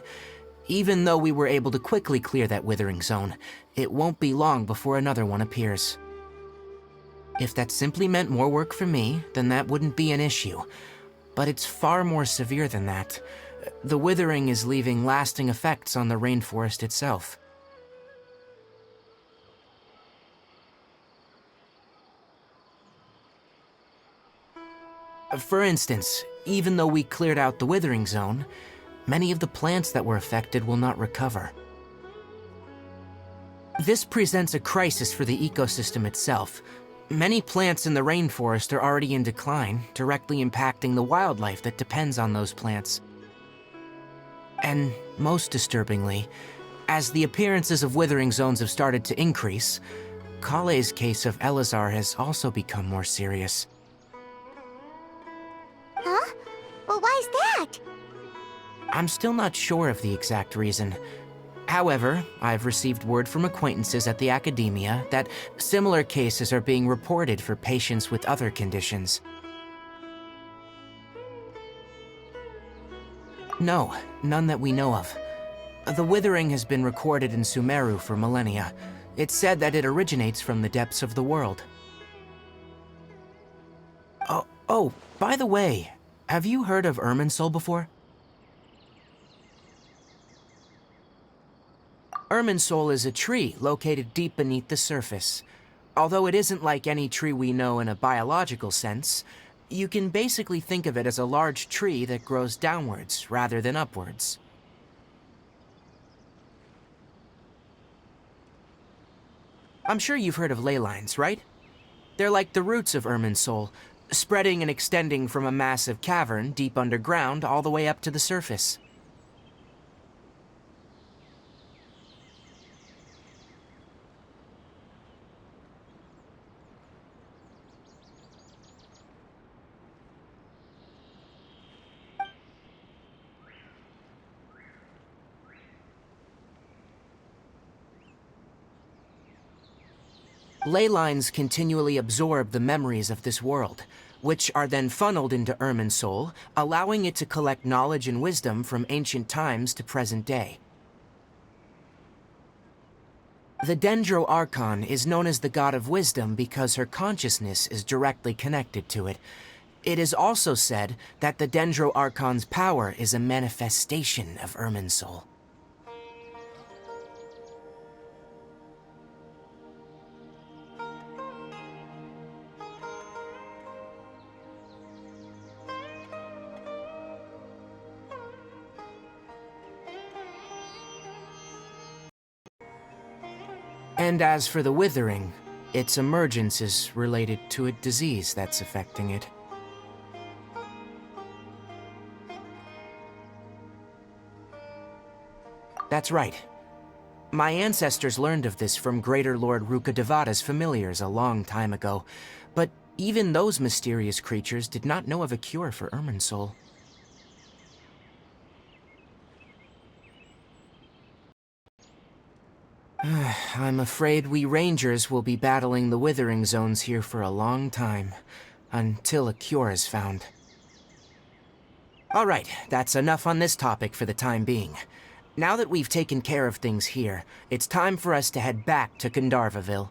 Even though we were able to quickly clear that withering zone, it won't be long before another one appears. If that simply meant more work for me, then that wouldn't be an issue. But it's far more severe than that. The withering is leaving lasting effects on the rainforest itself. For instance, even though we cleared out the withering zone, many of the plants that were affected will not recover. This presents a crisis for the ecosystem itself. Many plants in the rainforest are already in decline, directly impacting the wildlife that depends on those plants. And most disturbingly, as the appearances of withering zones have started to increase, Kale's case of Elazar has also become more serious. Huh? Well, why's that? I'm still not sure of the exact reason. However, I've received word from acquaintances at the academia that similar cases are being reported for patients with other conditions. No, none that we know of. The withering has been recorded in Sumeru for millennia. It's said that it originates from the depths of the world. Oh, by the way, have you heard of Irminsul before? Irminsul is a tree located deep beneath the surface. Although it isn't like any tree we know in a biological sense, you can basically think of it as a large tree that grows downwards rather than upwards. I'm sure you've heard of ley lines, right? They're like the roots of Irminsul, spreading and extending from a massive cavern deep underground all the way up to the surface. Ley lines continually absorb the memories of this world, which are then funneled into Irminsul, allowing it to collect knowledge and wisdom from ancient times to present day. The Dendro Archon is known as the God of Wisdom because her consciousness is directly connected to it. It is also said that the Dendro Archon's power is a manifestation of Irminsul. And as for the withering, its emergence is related to a disease that's affecting it. That's right. My ancestors learned of this from Greater Lord Rukkhadevata's familiars a long time ago, but even those mysterious creatures did not know of a cure for Irminsul. I'm afraid we Rangers will be battling the withering zones here for a long time, until a cure is found. Alright, that's enough on this topic for the time being. Now that we've taken care of things here, it's time for us to head back to Gandharvaville.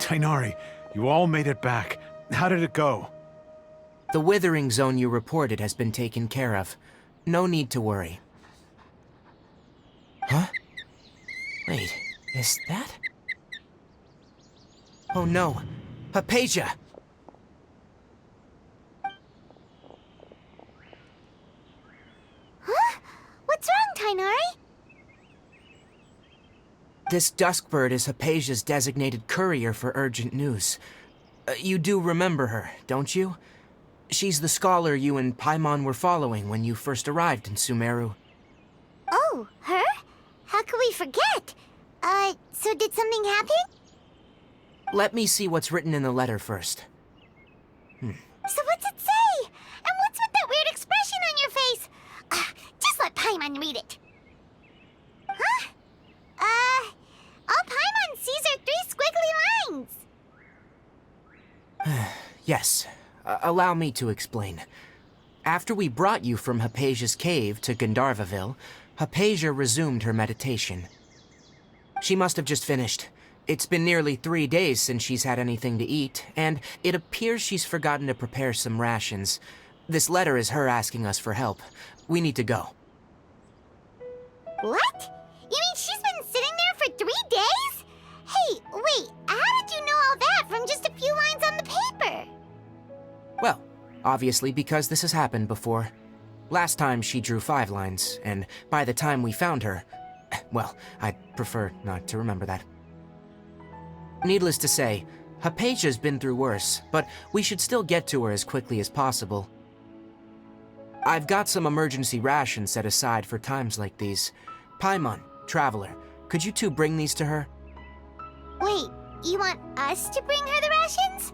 Tainari, you all made it back. How did it go? The withering zone you reported has been taken care of. No need to worry. Huh? Wait, is that? Oh no, Hypatia! Huh? What's wrong, Tainari? This Duskbird is Hypatia's designated courier for urgent news. You do remember her, don't you? She's the scholar you and Paimon were following when you first arrived in Sumeru. Oh, her? How could we forget? So did something happen? Let me see what's written in the letter first. So what's it say? And what's with that weird expression on your face? Just let Paimon read it. Huh? All Paimon sees are 3 squiggly lines. Yes, allow me to explain. After we brought you from Hypatia's cave to Gandharvaville, Hypatia resumed her meditation. She must have just finished. It's been nearly 3 days since she's had anything to eat, and it appears she's forgotten to prepare some rations. This letter is her asking us for help. We need to go. What? You mean she's been sitting there for 3 days? Hey, wait, how did you know all that from just a few lines on the paper? Well, obviously because this has happened before. Last time she drew 5 lines, and by the time we found her, well, I'd prefer not to remember that. Needless to say, Hypatia's been through worse, but we should still get to her as quickly as possible. I've got some emergency rations set aside for times like these. Paimon, Traveler, could you two bring these to her? Wait, you want us to bring her the rations?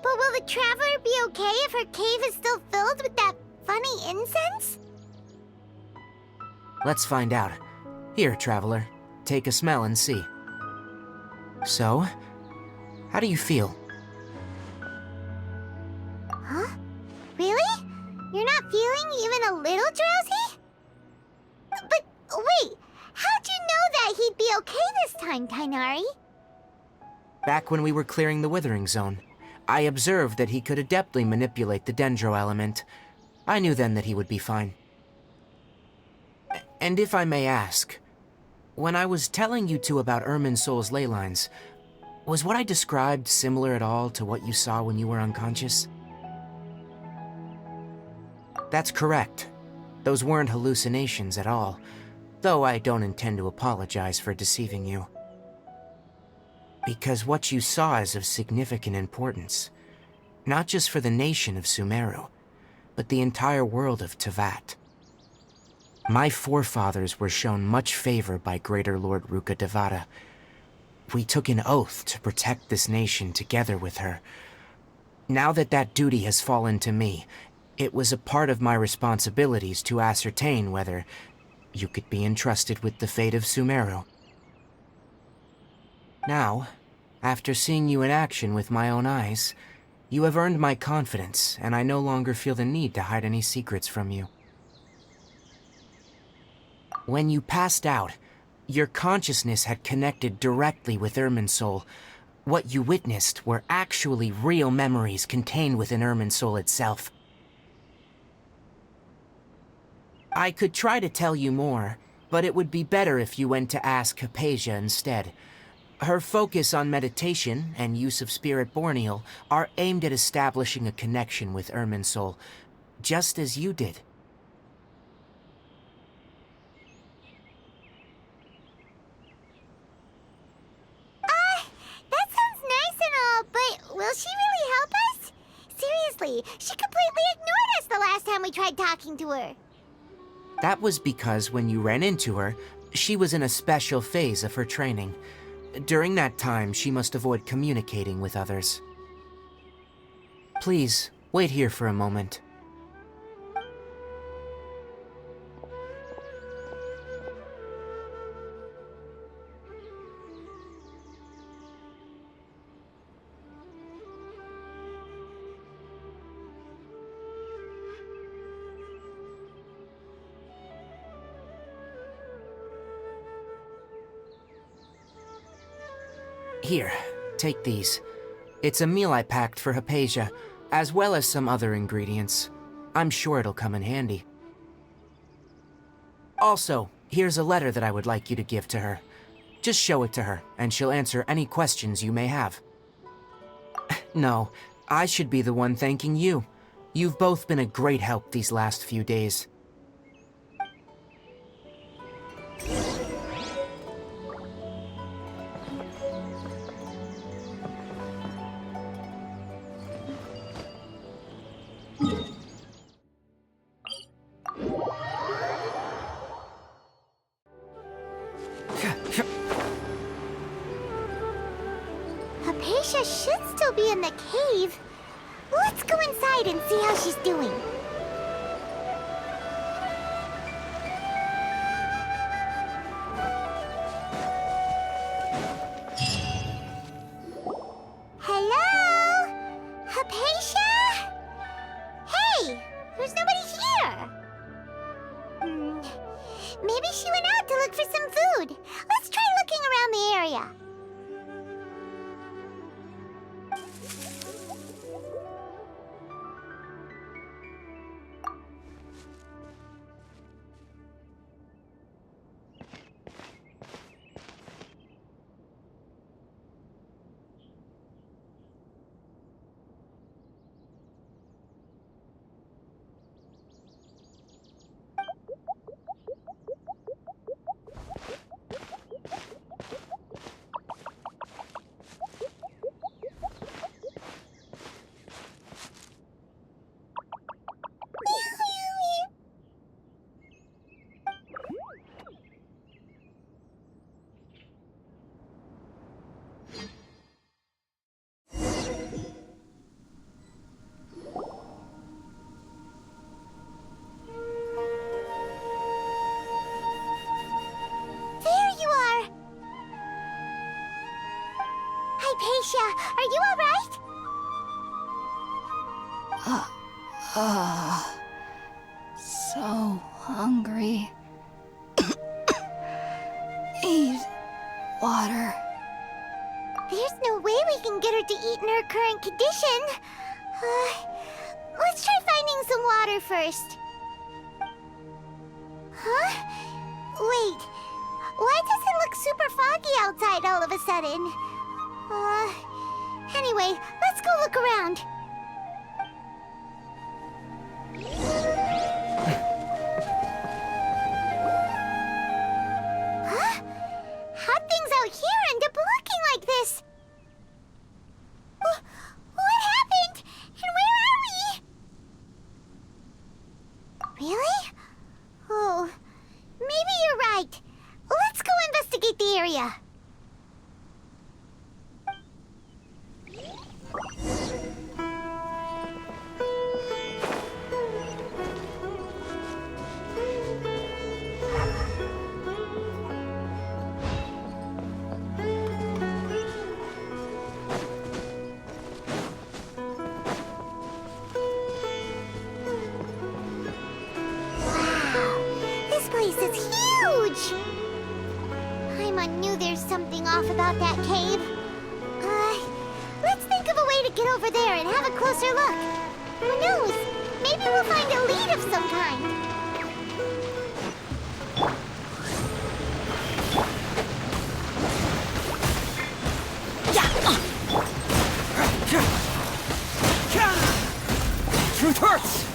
But will the Traveler be okay if her cave is still filled with that funny incense? Let's find out. Here, Traveler, take a smell and see. So, how do you feel? Huh? Really? You're not feeling even a little drowsy? But wait, how'd you know that he'd be okay this time, Tainari? Back when we were clearing the Withering Zone, I observed that he could adeptly manipulate the Dendro element. I knew then that he would be fine. And if I may ask, when I was telling you two about Irminsul's ley lines, was what I described similar at all to what you saw when you were unconscious? That's correct. Those weren't hallucinations at all, though I don't intend to apologize for deceiving you. Because what you saw is of significant importance, not just for the nation of Sumeru, but the entire world of Teyvat. My forefathers were shown much favor by Greater Lord Ruka Devata. We took an oath to protect this nation together with her. Now that that duty has fallen to me, it was a part of my responsibilities to ascertain whether you could be entrusted with the fate of Sumeru. Now, after seeing you in action with my own eyes, you have earned my confidence, and I no longer feel the need to hide any secrets from you. When you passed out, your consciousness had connected directly with Irminsul. What you witnessed were actually real memories contained within Irminsul itself. I could try to tell you more, but it would be better if you went to ask Hypatia instead. Her focus on meditation and use of Spirit Borneal are aimed at establishing a connection with Irminsul, just as you did. That sounds nice and all, but will she really help us? Seriously, she completely ignored us the last time we tried talking to her. That was because when you ran into her, she was in a special phase of her training. During that time, she must avoid communicating with others. Please, wait here for a moment. Here, take these. It's a meal I packed for Hypatia, as well as some other ingredients. I'm sure it'll come in handy. Also, here's a letter that I would like you to give to her. Just show it to her, and she'll answer any questions you may have. No, I should be the one thanking you. You've both been a great help these last few days. Hypatia should still be in the cave. Let's go inside and see how she's doing. Hello? Hypatia? Hey, there's nobody here. Maybe she went out to look for some food. Let's try looking around the area. Hypatia, are you alright? So hungry. Need water. There's no way we can get her to eat in her current condition. Let's try finding some water first. Huh? Wait, why does it look super foggy outside all of a sudden? Anyway, let's go look around. Huh? How'd things out here end up looking like this? What happened? And where are we? Really? Oh, maybe you're right. Let's go investigate the area. Is huge! Paimon knew there's something off about that cave. Let's think of a way to get over there and have a closer look. Who knows? Maybe we'll find a lead of some kind. Truth hurts!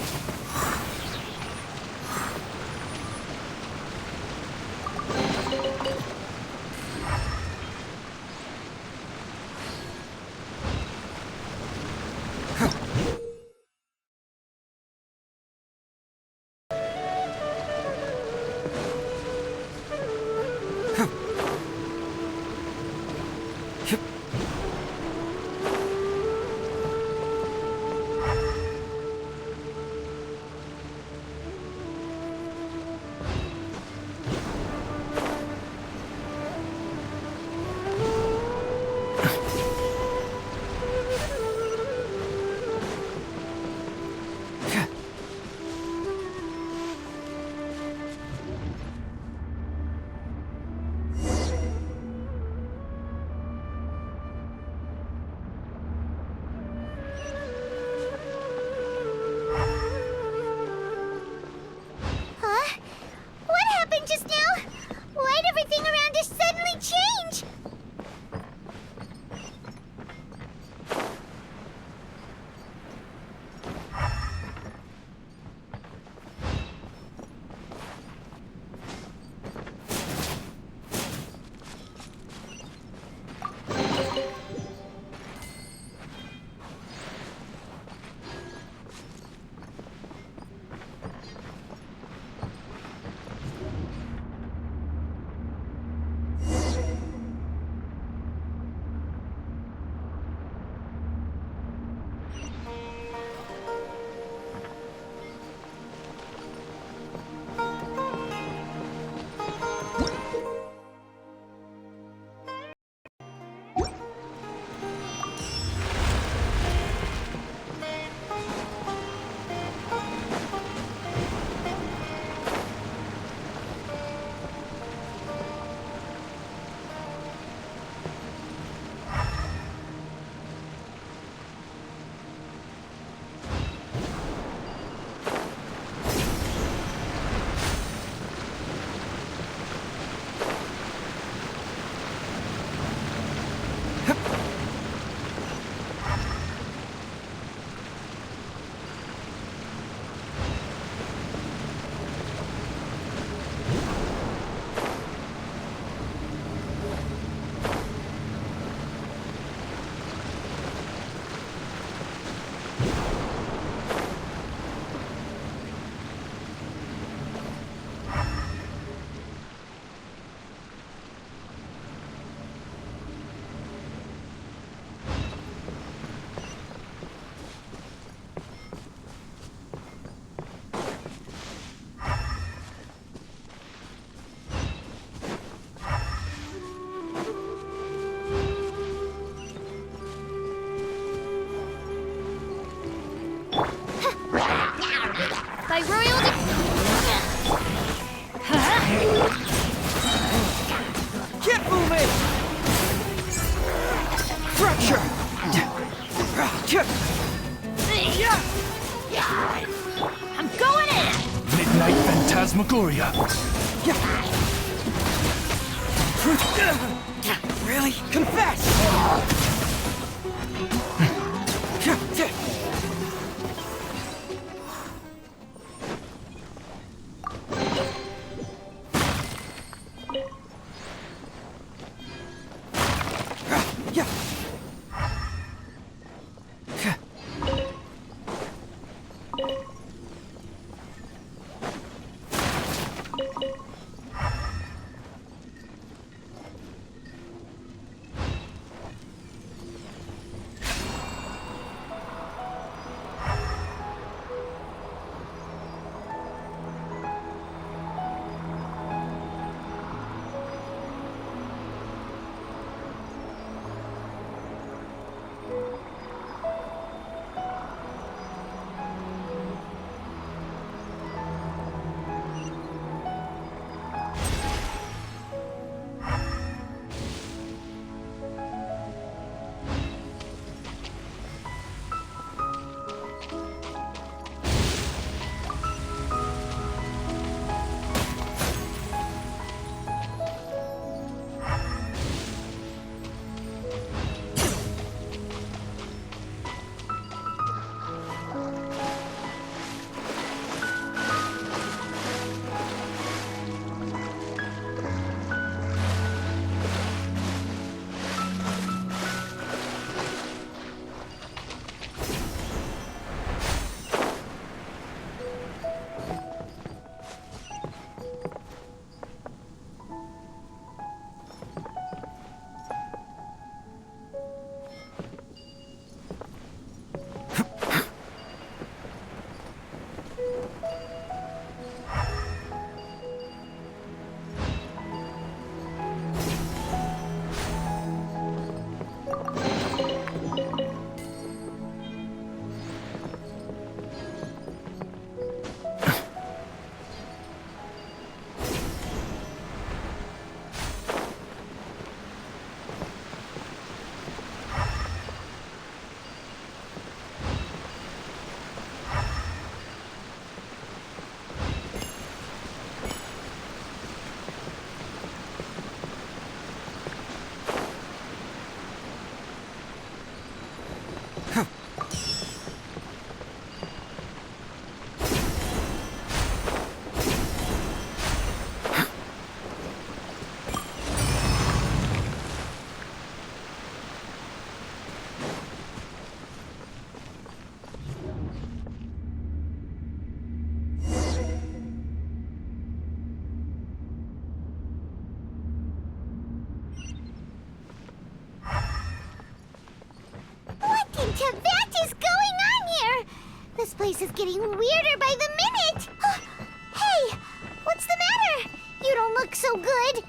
by royal Can't move it! Fracture! I'm going in! Midnight Phantasmagoria. Really? Confess! What is going on here? This place is getting weirder by the minute. Hey, what's the matter? You don't look so good.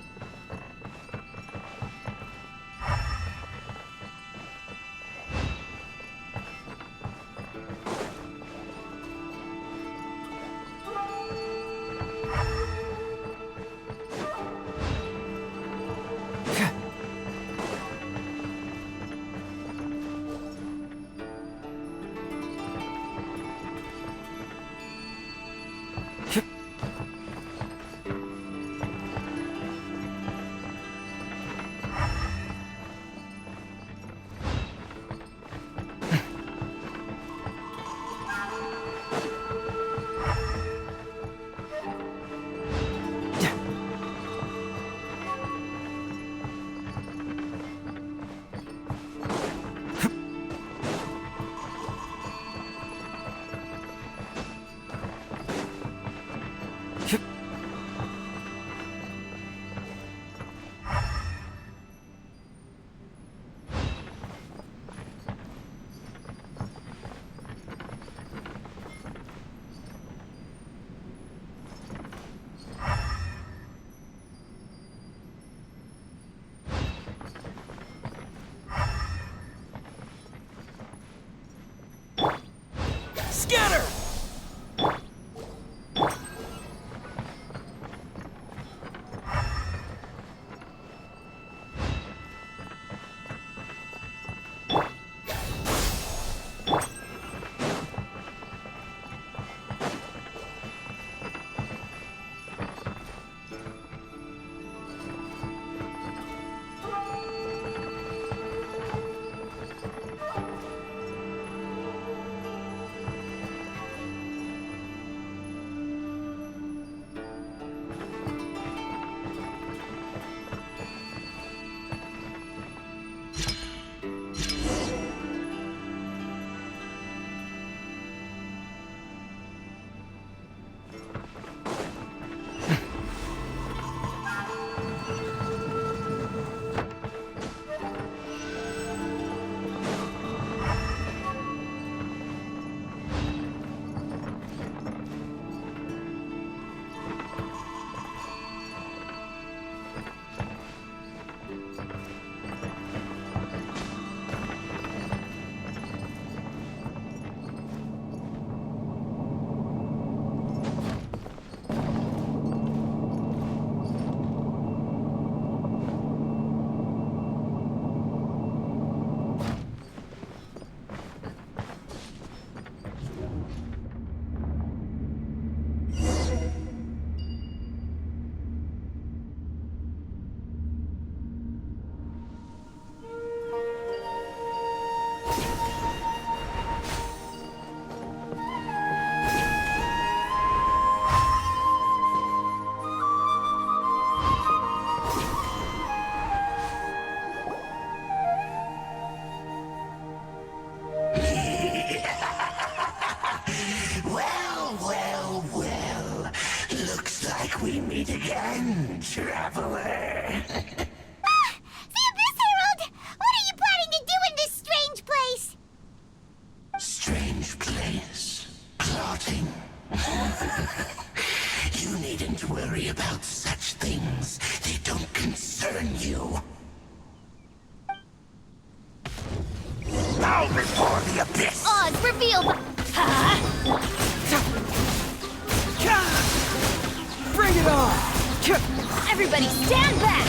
Scatter! we meet again, traveler. The Abyss Herald! What are you planning to do in this strange place? Strange place. Plotting. You needn't worry about such things. They don't concern you. Bow before the abyss! Oz, reveal the... Bring it on! Everybody stand back!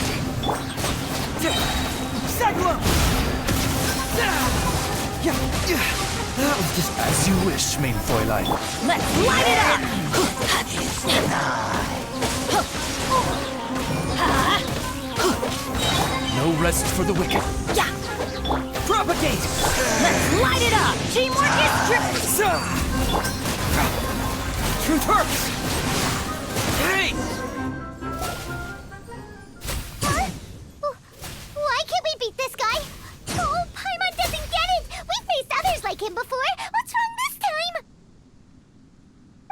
Cyclone! That was just as you wish, main Fräulein. Let's light it up! No rest for the wicked. Yeah! Propagate! Let's light it up! Teamwork is Truth hurts! Hey! Huh? Why can't we beat this guy? Oh, Paimon doesn't get it! We've faced others like him before! What's wrong this time?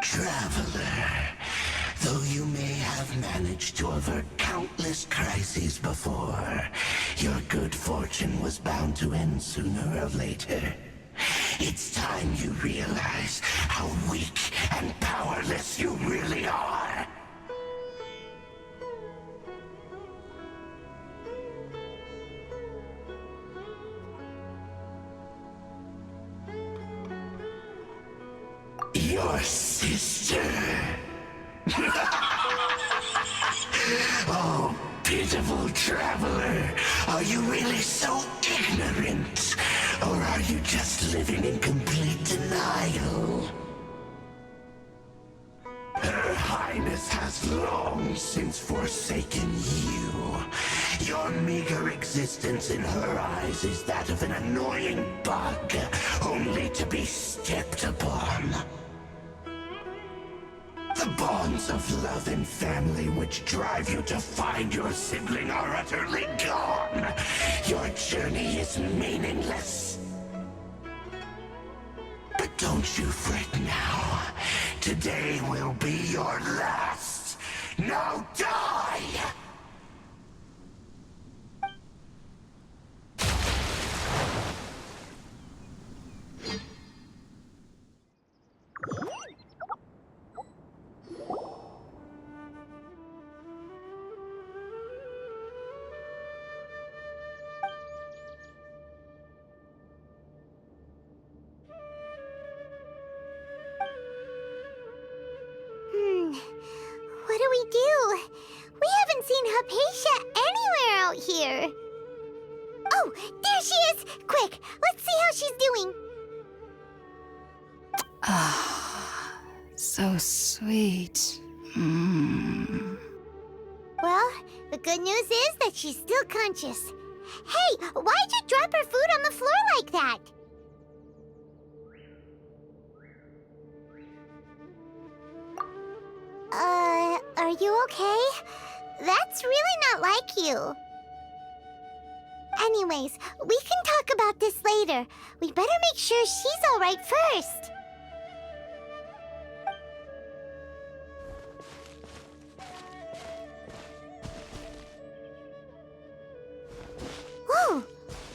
Traveler, though you may have managed to avert countless crises before, your good fortune was bound to end sooner or later. It's time you realize how weak and powerless you really are. Your sister. Oh, pitiful traveler. Are you really so ignorant? Or are you just living in complete denial? Her Highness has long since forsaken you. Your meager existence in her eyes is that of an annoying bug, only to be stepped upon. The bonds of love and family which drive you to find your sibling are utterly gone. Your journey is meaningless. But don't you fret now. Today will be your last. Now die! What do we do? We haven't seen Hypatia anywhere out here. Oh, there she is! Quick, let's see how she's doing. So sweet. Well, the good news is that she's still conscious. Hey, why'd you drop her food on the floor like that? Are you okay? That's really not like you. Anyways, we can talk about this later. We better make sure she's alright first. Whoa,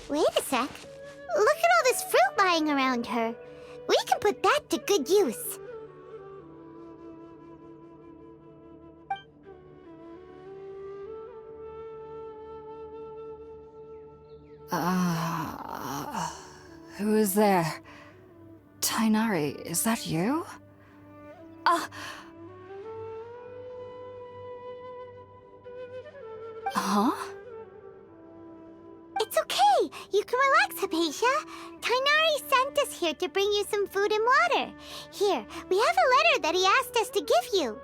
wait a sec. Look at all this fruit lying around her. We can put that to good use. Who is there? Tainari, is that you? Huh? It's okay. You can relax, Hypatia. Tainari sent us here to bring you some food and water. Here, we have a letter that he asked us to give you.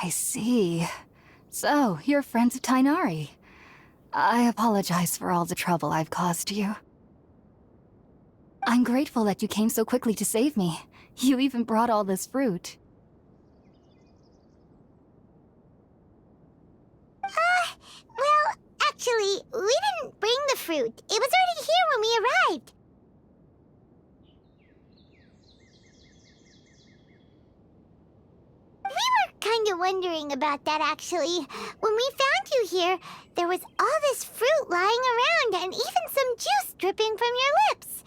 I see. So, you're friends of Tainari. I apologize for all the trouble I've caused you. I'm grateful that you came so quickly to save me. You even brought all this fruit. Well, actually, we didn't bring the fruit. It was already here when we arrived. We were kind of wondering about that, actually. When we found you here, there was all this fruit lying around and even some juice dripping from your lips.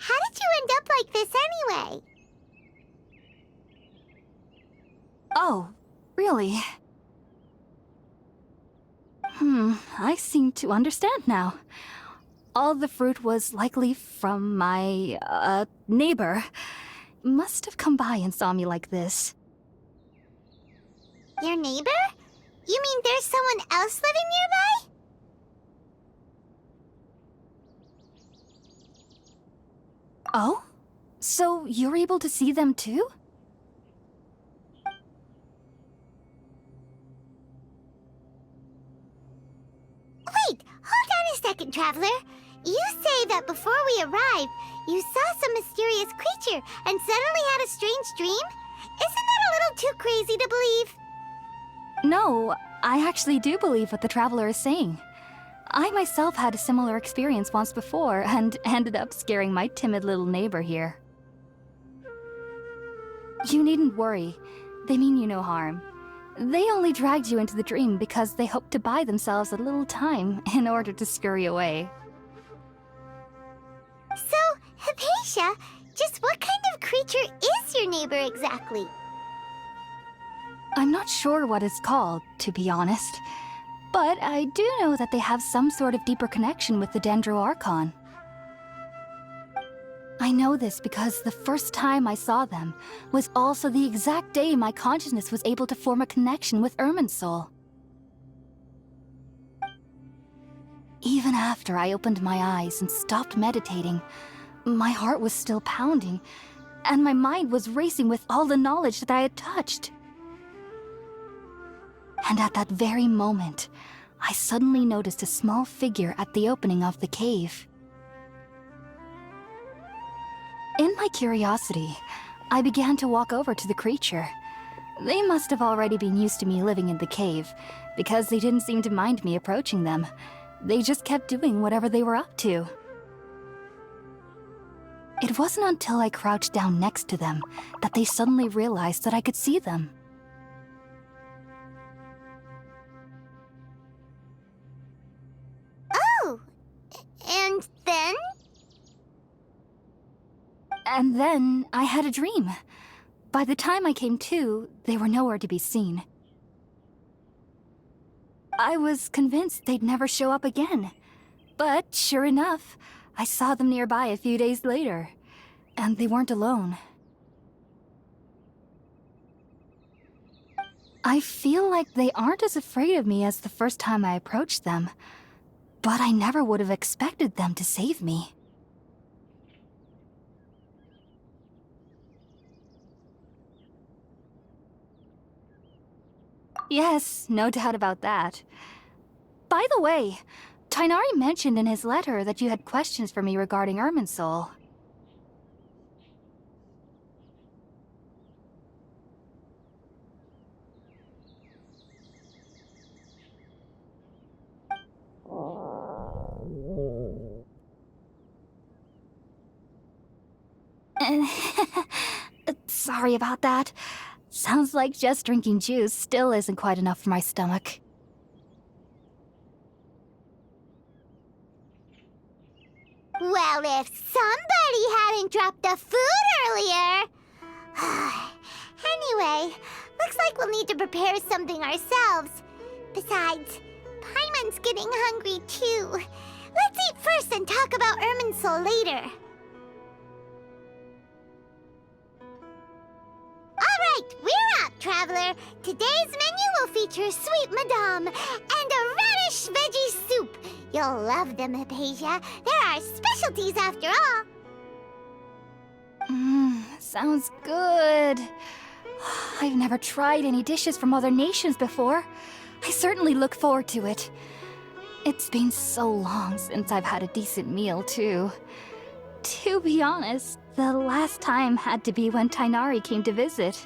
How did you end up like this anyway? Oh, really? I seem to understand now. All the fruit was likely from my, neighbor. Must have come by and saw me like this. Your neighbor? You mean there's someone else living nearby? Oh? So you're able to see them too? Wait, hold on a second, Traveler. You say that before we arrived, you saw some mysterious creature and suddenly had a strange dream? Isn't that a little too crazy to believe? No, I actually do believe what the Traveler is saying. I myself had a similar experience once before and ended up scaring my timid little neighbor here. You needn't worry. They mean you no harm. They only dragged you into the dream because they hoped to buy themselves a little time in order to scurry away. So, Hypatia, just what kind of creature is your neighbor exactly? I'm not sure what it's called, to be honest. But I do know that they have some sort of deeper connection with the Dendro Archon. I know this because the first time I saw them was also the exact day my consciousness was able to form a connection with Irminsul. Even after I opened my eyes and stopped meditating, my heart was still pounding, and my mind was racing with all the knowledge that I had touched. And at that very moment, I suddenly noticed a small figure at the opening of the cave. In my curiosity, I began to walk over to the creature. They must have already been used to me living in the cave, because they didn't seem to mind me approaching them. They just kept doing whatever they were up to. It wasn't until I crouched down next to them that they suddenly realized that I could see them. Oh! And then? And then I had a dream. By the time I came to, they were nowhere to be seen. I was convinced they'd never show up again. But sure enough, I saw them nearby a few days later. And they weren't alone. I feel like they aren't as afraid of me as the first time I approached them. But I never would have expected them to save me. Yes, no doubt about that. By the way, Tighnari mentioned in his letter that you had questions for me regarding Irminsul. Sorry about that. Sounds like just drinking juice still isn't quite enough for my stomach. Well, if somebody hadn't dropped the food earlier... Anyway, looks like we'll need to prepare something ourselves. Besides, Paimon's getting hungry too. Let's eat first and talk about Irminsul later. Alright, we're out, Traveler. Today's menu will feature Sweet Madame and a radish veggie soup. You'll love them, Hypatia. They're our specialties after all. Sounds good. I've never tried any dishes from other nations before. I certainly look forward to it. It's been so long since I've had a decent meal, too. To be honest, the last time had to be when Tainari came to visit.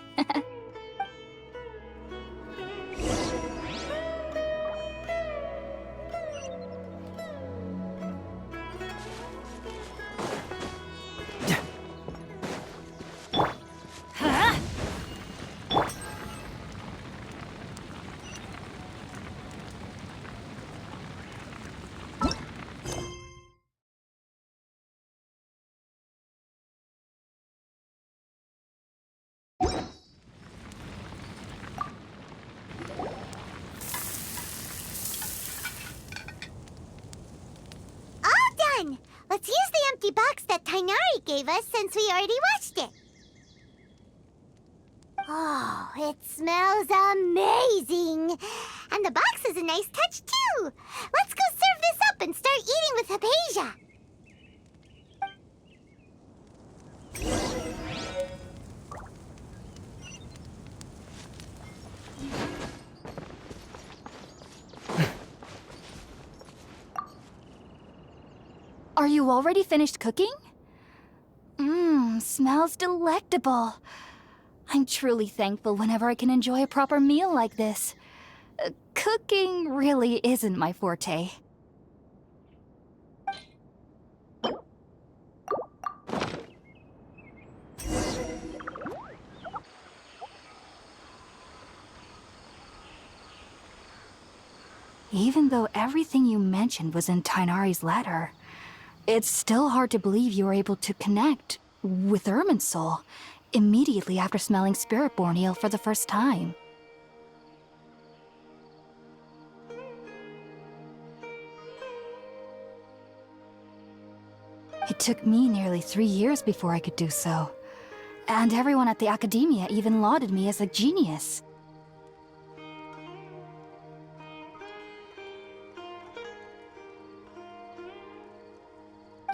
Done! Let's use the empty box that Tainari gave us since we already washed it. Oh, it smells amazing! And the box is a nice touch, too! Let's go serve this up and start eating with Hypatia! Are you already finished cooking? Smells delectable. I'm truly thankful whenever I can enjoy a proper meal like this. Cooking really isn't my forte. Even though everything you mentioned was in Tainari's letter, it's still hard to believe you were able to connect with Irminsul immediately after smelling Spiritborn Ale for the first time. It took me nearly 3 years before I could do so. And everyone at the Academia even lauded me as a genius.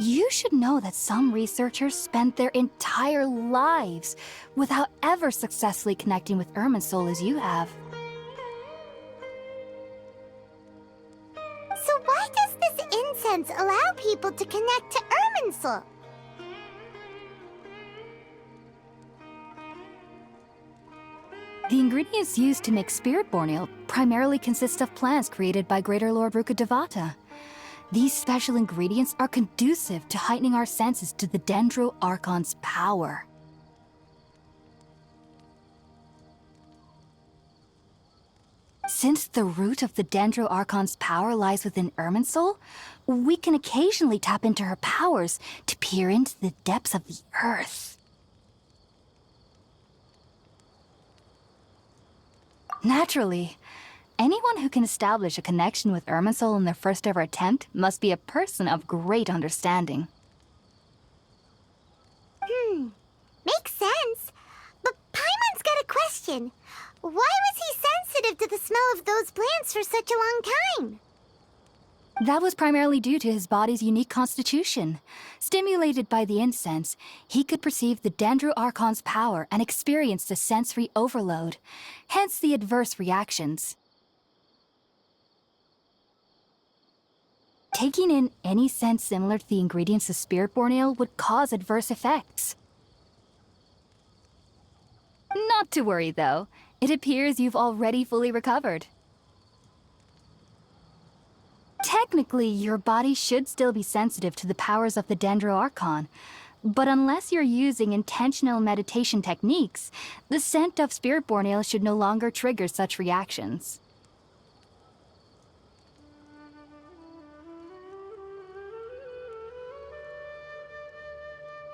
You should know that some researchers spent their entire lives without ever successfully connecting with Irminsul as you have. So why does this incense allow people to connect to Irminsul? The ingredients used to make Spiritborn Ale primarily consist of plants created by Greater Lord Rukkhadevata. These special ingredients are conducive to heightening our senses to the Dendro Archon's power. Since the root of the Dendro Archon's power lies within Irminsul, we can occasionally tap into her powers to peer into the depths of the earth. Naturally, anyone who can establish a connection with Irminsul in their first ever attempt must be a person of great understanding. Makes sense. But Paimon's got a question. Why was he sensitive to the smell of those plants for such a long time? That was primarily due to his body's unique constitution. Stimulated by the incense, he could perceive the Dendro Archon's power and experienced a sensory overload, hence the adverse reactions. Taking in any scent similar to the ingredients of Spiritborn Ale would cause adverse effects. Not to worry, though. It appears you've already fully recovered. Technically, your body should still be sensitive to the powers of the Dendro Archon, but unless you're using intentional meditation techniques, the scent of Spiritborn Ale should no longer trigger such reactions.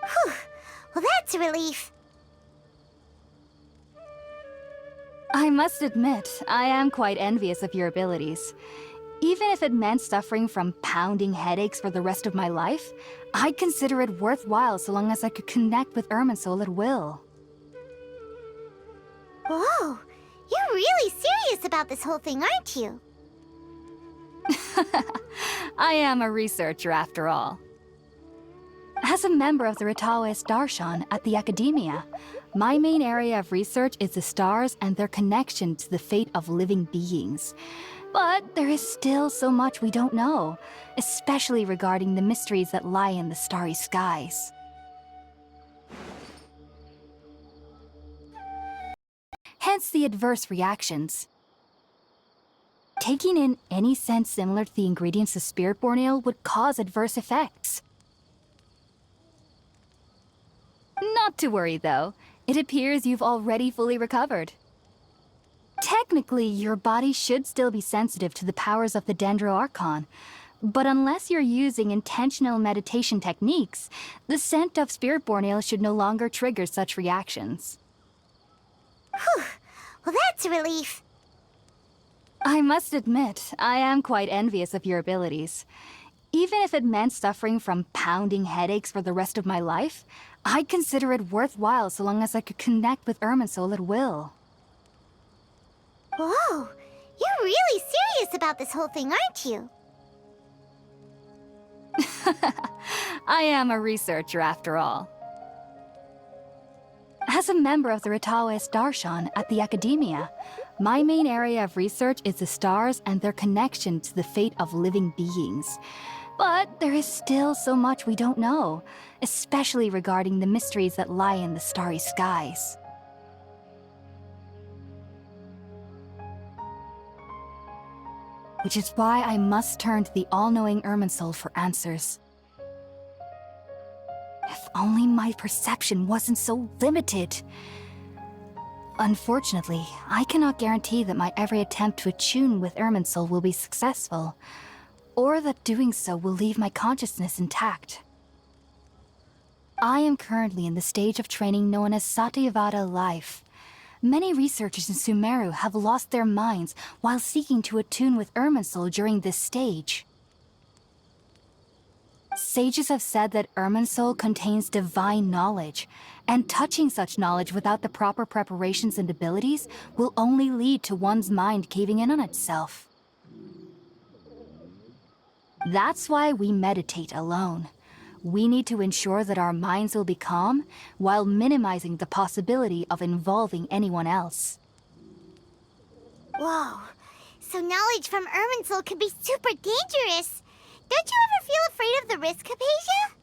Whew. Well, that's a relief. I must admit, I am quite envious of your abilities. Even if it meant suffering from pounding headaches for the rest of my life, I'd consider it worthwhile so long as I could connect with Irminsul at will. Whoa, you're really serious about this whole thing, aren't you? I am a researcher after all. As a member of the Ritaoist Darshan at the Academia, my main area of research is the stars and their connection to the fate of living beings. But there is still so much we don't know, especially regarding the mysteries that lie in the starry skies. Hence the adverse reactions. Taking in any scent similar to the ingredients of Spiritborn Ale would cause adverse effects. Not to worry, though. It appears you've already fully recovered. Technically, your body should still be sensitive to the powers of the Dendro Archon, but unless you're using intentional meditation techniques, the scent of Spiritborn Ale should no longer trigger such reactions. Whew. Well, that's a relief. I must admit, I am quite envious of your abilities. Even if it meant suffering from pounding headaches for the rest of my life, I'd consider it worthwhile so long as I could connect with Irminsul at will. Whoa, you're really serious about this whole thing, aren't you? I am a researcher after all. As a member of the Ritaoist Darshan at the Academia, my main area of research is the stars and their connection to the fate of living beings. But there is still so much we don't know, especially regarding the mysteries that lie in the starry skies. Which is why I must turn to the all-knowing Irminsul for answers. If only my perception wasn't so limited. Unfortunately, I cannot guarantee that my every attempt to attune with Irminsul will be successful, or that doing so will leave my consciousness intact. I am currently in the stage of training known as Satyavada life. Many researchers in Sumeru have lost their minds while seeking to attune with Irminsul during this stage. Sages have said that Irminsul contains divine knowledge, and touching such knowledge without the proper preparations and abilities will only lead to one's mind caving in on itself. That's why we meditate alone. We need to ensure that our minds will be calm while minimizing the possibility of involving anyone else. Whoa, so knowledge from Irminsul could be super dangerous. Don't you ever feel afraid of the risk, Hypatia?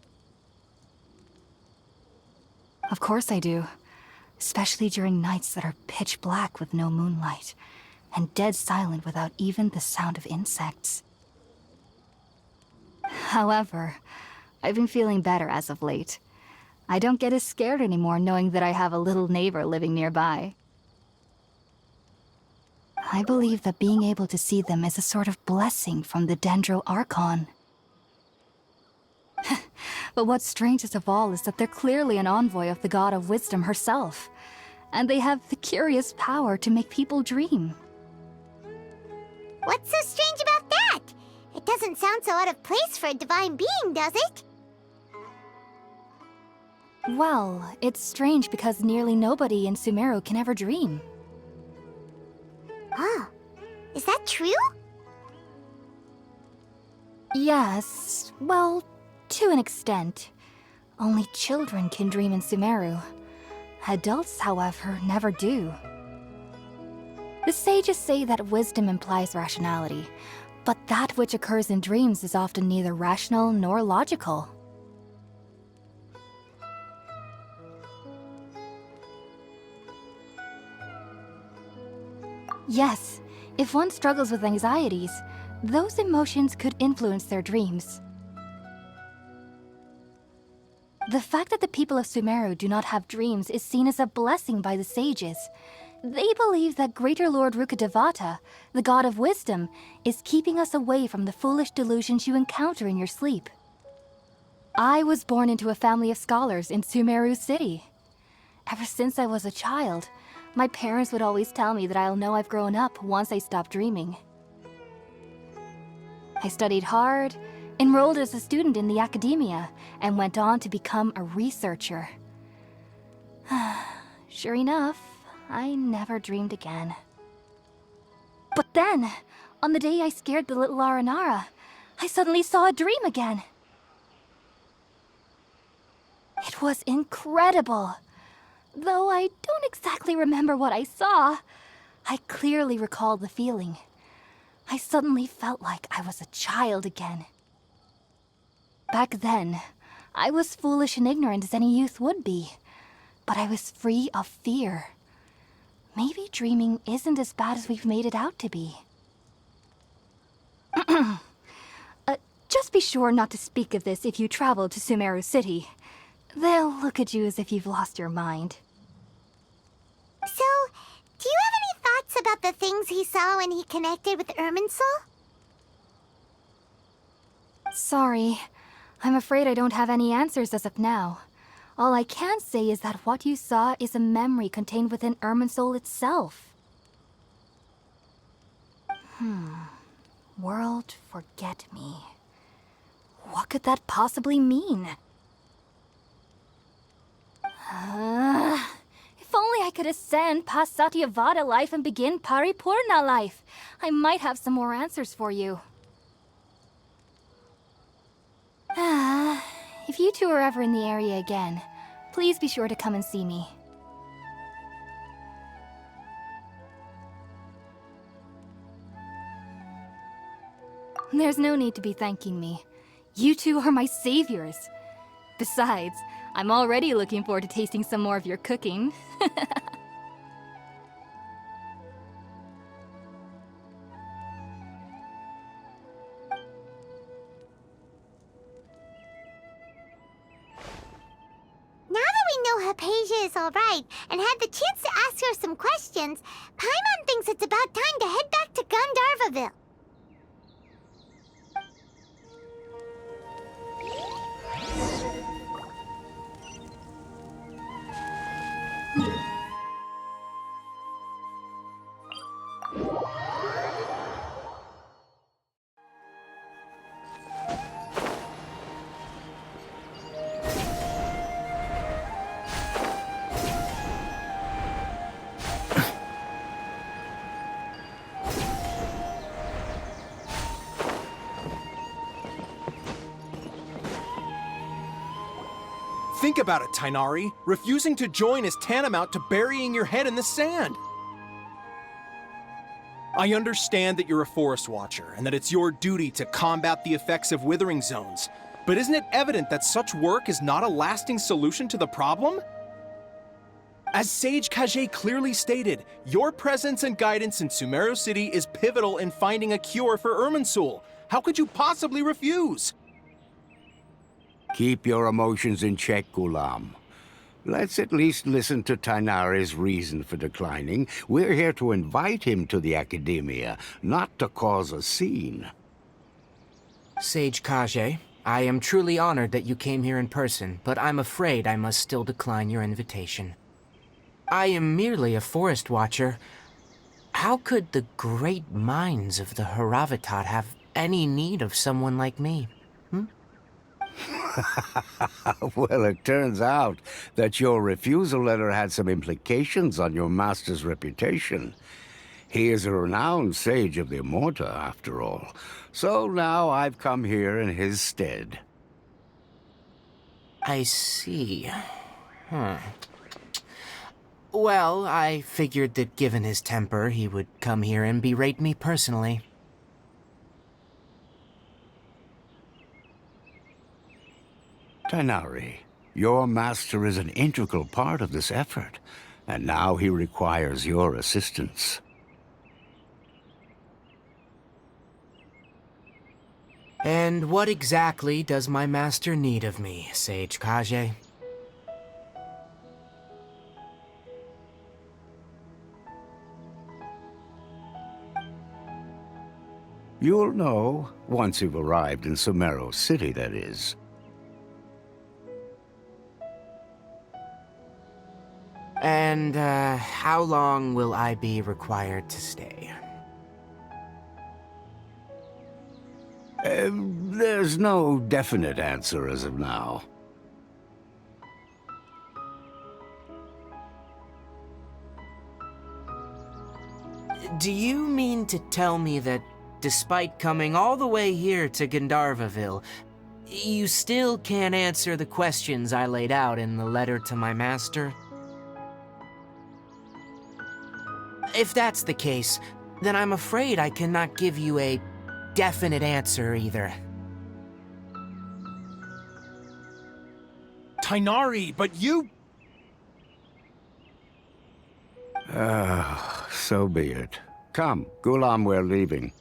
Of course I do. Especially during nights that are pitch black with no moonlight, and dead silent without even the sound of insects. However, I've been feeling better as of late. I don't get as scared anymore knowing that I have a little neighbor living nearby. I believe that being able to see them is a sort of blessing from the Dendro Archon. But what's strangest of all is that they're clearly an envoy of the God of Wisdom herself, and they have the curious power to make people dream. What's so strange about that? It doesn't sound so out of place for a divine being, does it? Well, it's strange because nearly nobody in Sumeru can ever dream. Oh, is that true? Yes, well, to an extent. Only children can dream in Sumeru. Adults, however, never do. The sages say that wisdom implies rationality, but that which occurs in dreams is often neither rational nor logical. Yes, if one struggles with anxieties, those emotions could influence their dreams. The fact that the people of Sumeru do not have dreams is seen as a blessing by the sages. They believe that Greater Lord Rukkhadevata, the god of wisdom, is keeping us away from the foolish delusions you encounter in your sleep. I was born into a family of scholars in Sumeru City. Ever since I was a child, my parents would always tell me that I'll know I've grown up once I stop dreaming. I studied hard, enrolled as a student in the Academia, and went on to become a researcher. Sure enough, I never dreamed again. But then, on the day I scared the little Aranara, I suddenly saw a dream again. It was incredible. Though I don't exactly remember what I saw, I clearly recall the feeling. I suddenly felt like I was a child again. Back then, I was foolish and ignorant as any youth would be, but I was free of fear. Maybe dreaming isn't as bad as we've made it out to be. Just be sure not to speak of this if you travel to Sumeru City. They'll look at you as if you've lost your mind. So, do you have any thoughts about the things he saw when he connected with Irminsul? Sorry. I'm afraid I don't have any answers as of now. All I can say is that what you saw is a memory contained within Irminsul itself. World forget me. What could that possibly mean? If only I could ascend past Satyavada life and begin Paripurna life. I might have some more answers for you. If you two are ever in the area again, please be sure to come and see me. There's no need to be thanking me. You two are my saviors. Besides, I'm already looking forward to tasting some more of your cooking. Now that we know Hypatia is alright and had the chance to ask her some questions, Paimon thinks it's about time to head back to Gandharvaville. Think about it, Tainari. Refusing to join is tantamount to burying your head in the sand. I understand that you're a forest watcher, and that it's your duty to combat the effects of withering zones. But isn't it evident that such work is not a lasting solution to the problem? As Sage Kage clearly stated, your presence and guidance in Sumeru City is pivotal in finding a cure for Irminsul. How could you possibly refuse? Keep your emotions in check, Ghulam. Let's at least listen to Tainari's reason for declining. We're here to invite him to the Academia, not to cause a scene. Sage Kage, I am truly honored that you came here in person, but I'm afraid I must still decline your invitation. I am merely a forest watcher. How could the great minds of the Haravatat have any need of someone like me? Well, it turns out that your refusal letter had some implications on your master's reputation. He is a renowned sage of the Immorta, after all. So now I've come here in his stead. I see. Well, I figured that given his temper, he would come here and berate me personally. Tainari, your master is an integral part of this effort, and now he requires your assistance. And what exactly does my master need of me, Sage Kage? You'll know, once you've arrived in Sumeru City, that is. And, how long will I be required to stay? There's no definite answer as of now. Do you mean to tell me that, despite coming all the way here to Gandharvaville, you still can't answer the questions I laid out in the letter to my master? If that's the case, then I'm afraid I cannot give you a definite answer either. Tainari, but you... So be it. Come, Gulam, we're leaving.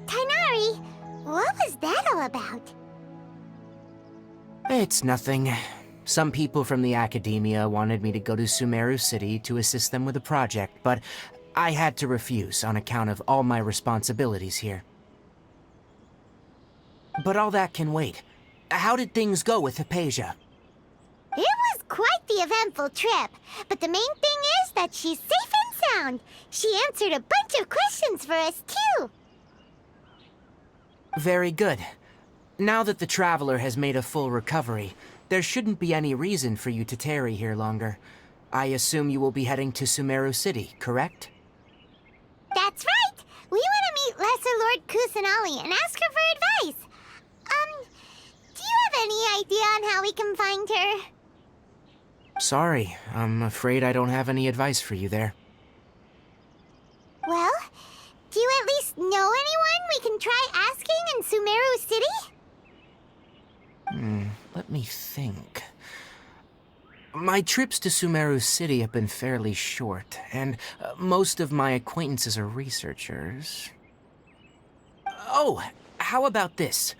Tainari, what was that all about? It's nothing. Some people from the academia wanted me to go to Sumeru City to assist them with a project, but I had to refuse on account of all my responsibilities here. But all that can wait. How did things go with Hypatia? It was quite the eventful trip, but the main thing is that she's safe and sound. She answered a bunch of questions for us, too. Very good. Now that the Traveler has made a full recovery, there shouldn't be any reason for you to tarry here longer. I assume you will be heading to Sumeru City, correct? That's right! We want to meet Lesser Lord Kusanali and ask her for advice. Do you have any idea on how we can find her? Sorry, I'm afraid I don't have any advice for you there. Well, do you at least know anyone we can try asking in Sumeru City? Let me think. My trips to Sumeru City have been fairly short, and most of my acquaintances are researchers. Oh, how about this?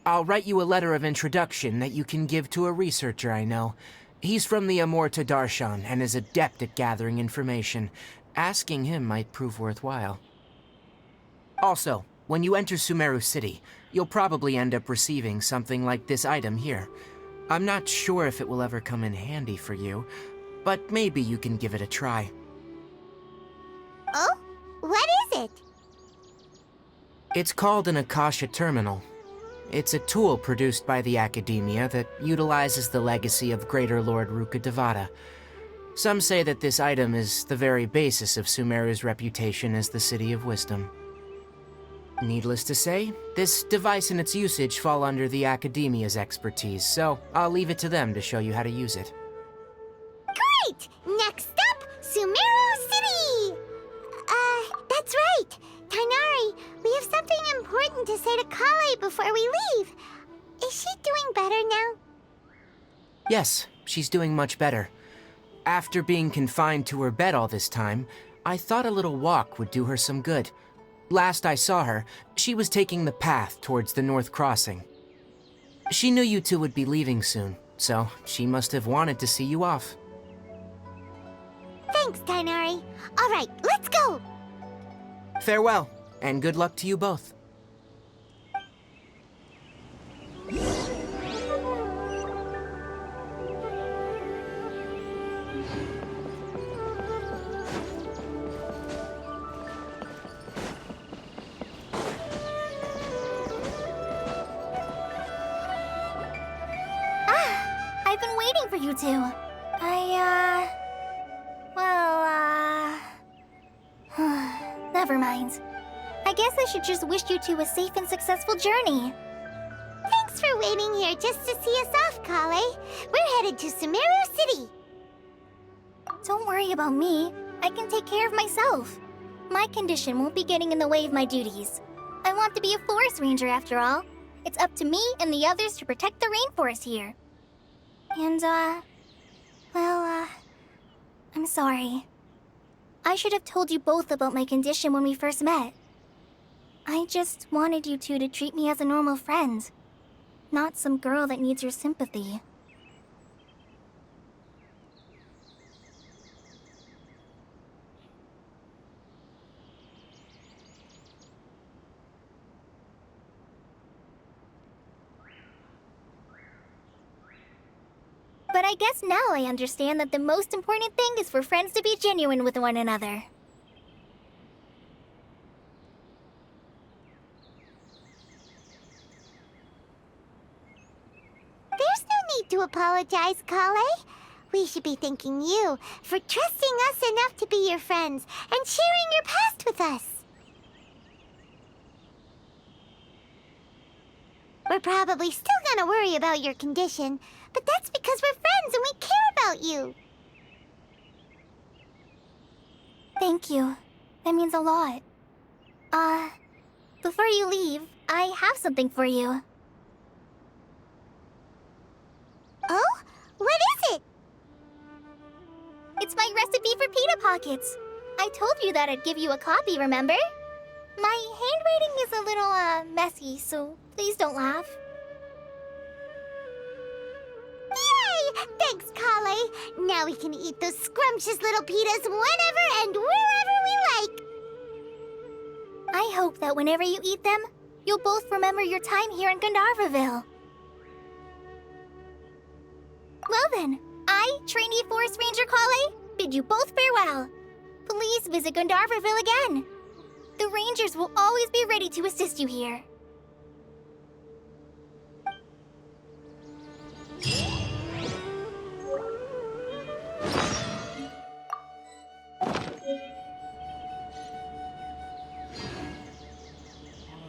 I'll write you a letter of introduction that you can give to a researcher I know. He's from the Amorta Darshan and is adept at gathering information. Asking him might prove worthwhile. Also, when you enter Sumeru City, you'll probably end up receiving something like this item here. I'm not sure if it will ever come in handy for you, but maybe you can give it a try. Oh? What is it? It's called an Akasha Terminal. It's a tool produced by the Academia that utilizes the legacy of Greater Lord Rukkhadevata. Some say that this item is the very basis of Sumeru's reputation as the City of Wisdom. Needless to say, this device and its usage fall under the Academia's expertise, so I'll leave it to them to show you how to use it. Great! Next up, Sumeru City! That's right! Tainari, we have something important to say to Kale before we leave. Is she doing better now? Yes, she's doing much better. After being confined to her bed all this time, I thought a little walk would do her some good. Last I saw her, she was taking the path towards the North Crossing. She knew you two would be leaving soon, so she must have wanted to see you off. Thanks, Tainari. All right, let's go! Farewell, and good luck to you both. I've been waiting for you two. Never mind. I guess I should just wish you two a safe and successful journey. Thanks for waiting here just to see us off, Kale. We're headed to Sumeru City. Don't worry about me. I can take care of myself. My condition won't be getting in the way of my duties. I want to be a forest ranger after all. It's up to me and the others to protect the rainforest here. And, I'm sorry. I should have told you both about my condition when we first met. I just wanted you two to treat me as a normal friend, not some girl that needs your sympathy. But I guess now I understand that the most important thing is for friends to be genuine with one another. There's no need to apologize, Kale. We should be thanking you for trusting us enough to be your friends and sharing your past with us. We're probably still gonna worry about your condition, but that's because we're friends and we care about you. Thank you. That means a lot. Before you leave, I have something for you. Oh? What is it? It's my recipe for pita pockets. I told you that I'd give you a copy, remember? My handwriting is a little, messy, so please don't laugh. Yay! Thanks, Kale. Now we can eat those scrumptious little pitas whenever and wherever we like. I hope that whenever you eat them, you'll both remember your time here in Gandharvaville. Well then, I, trainee Forest Ranger Kale, bid you both farewell. Please visit Gandharvaville again. The Rangers will always be ready to assist you here.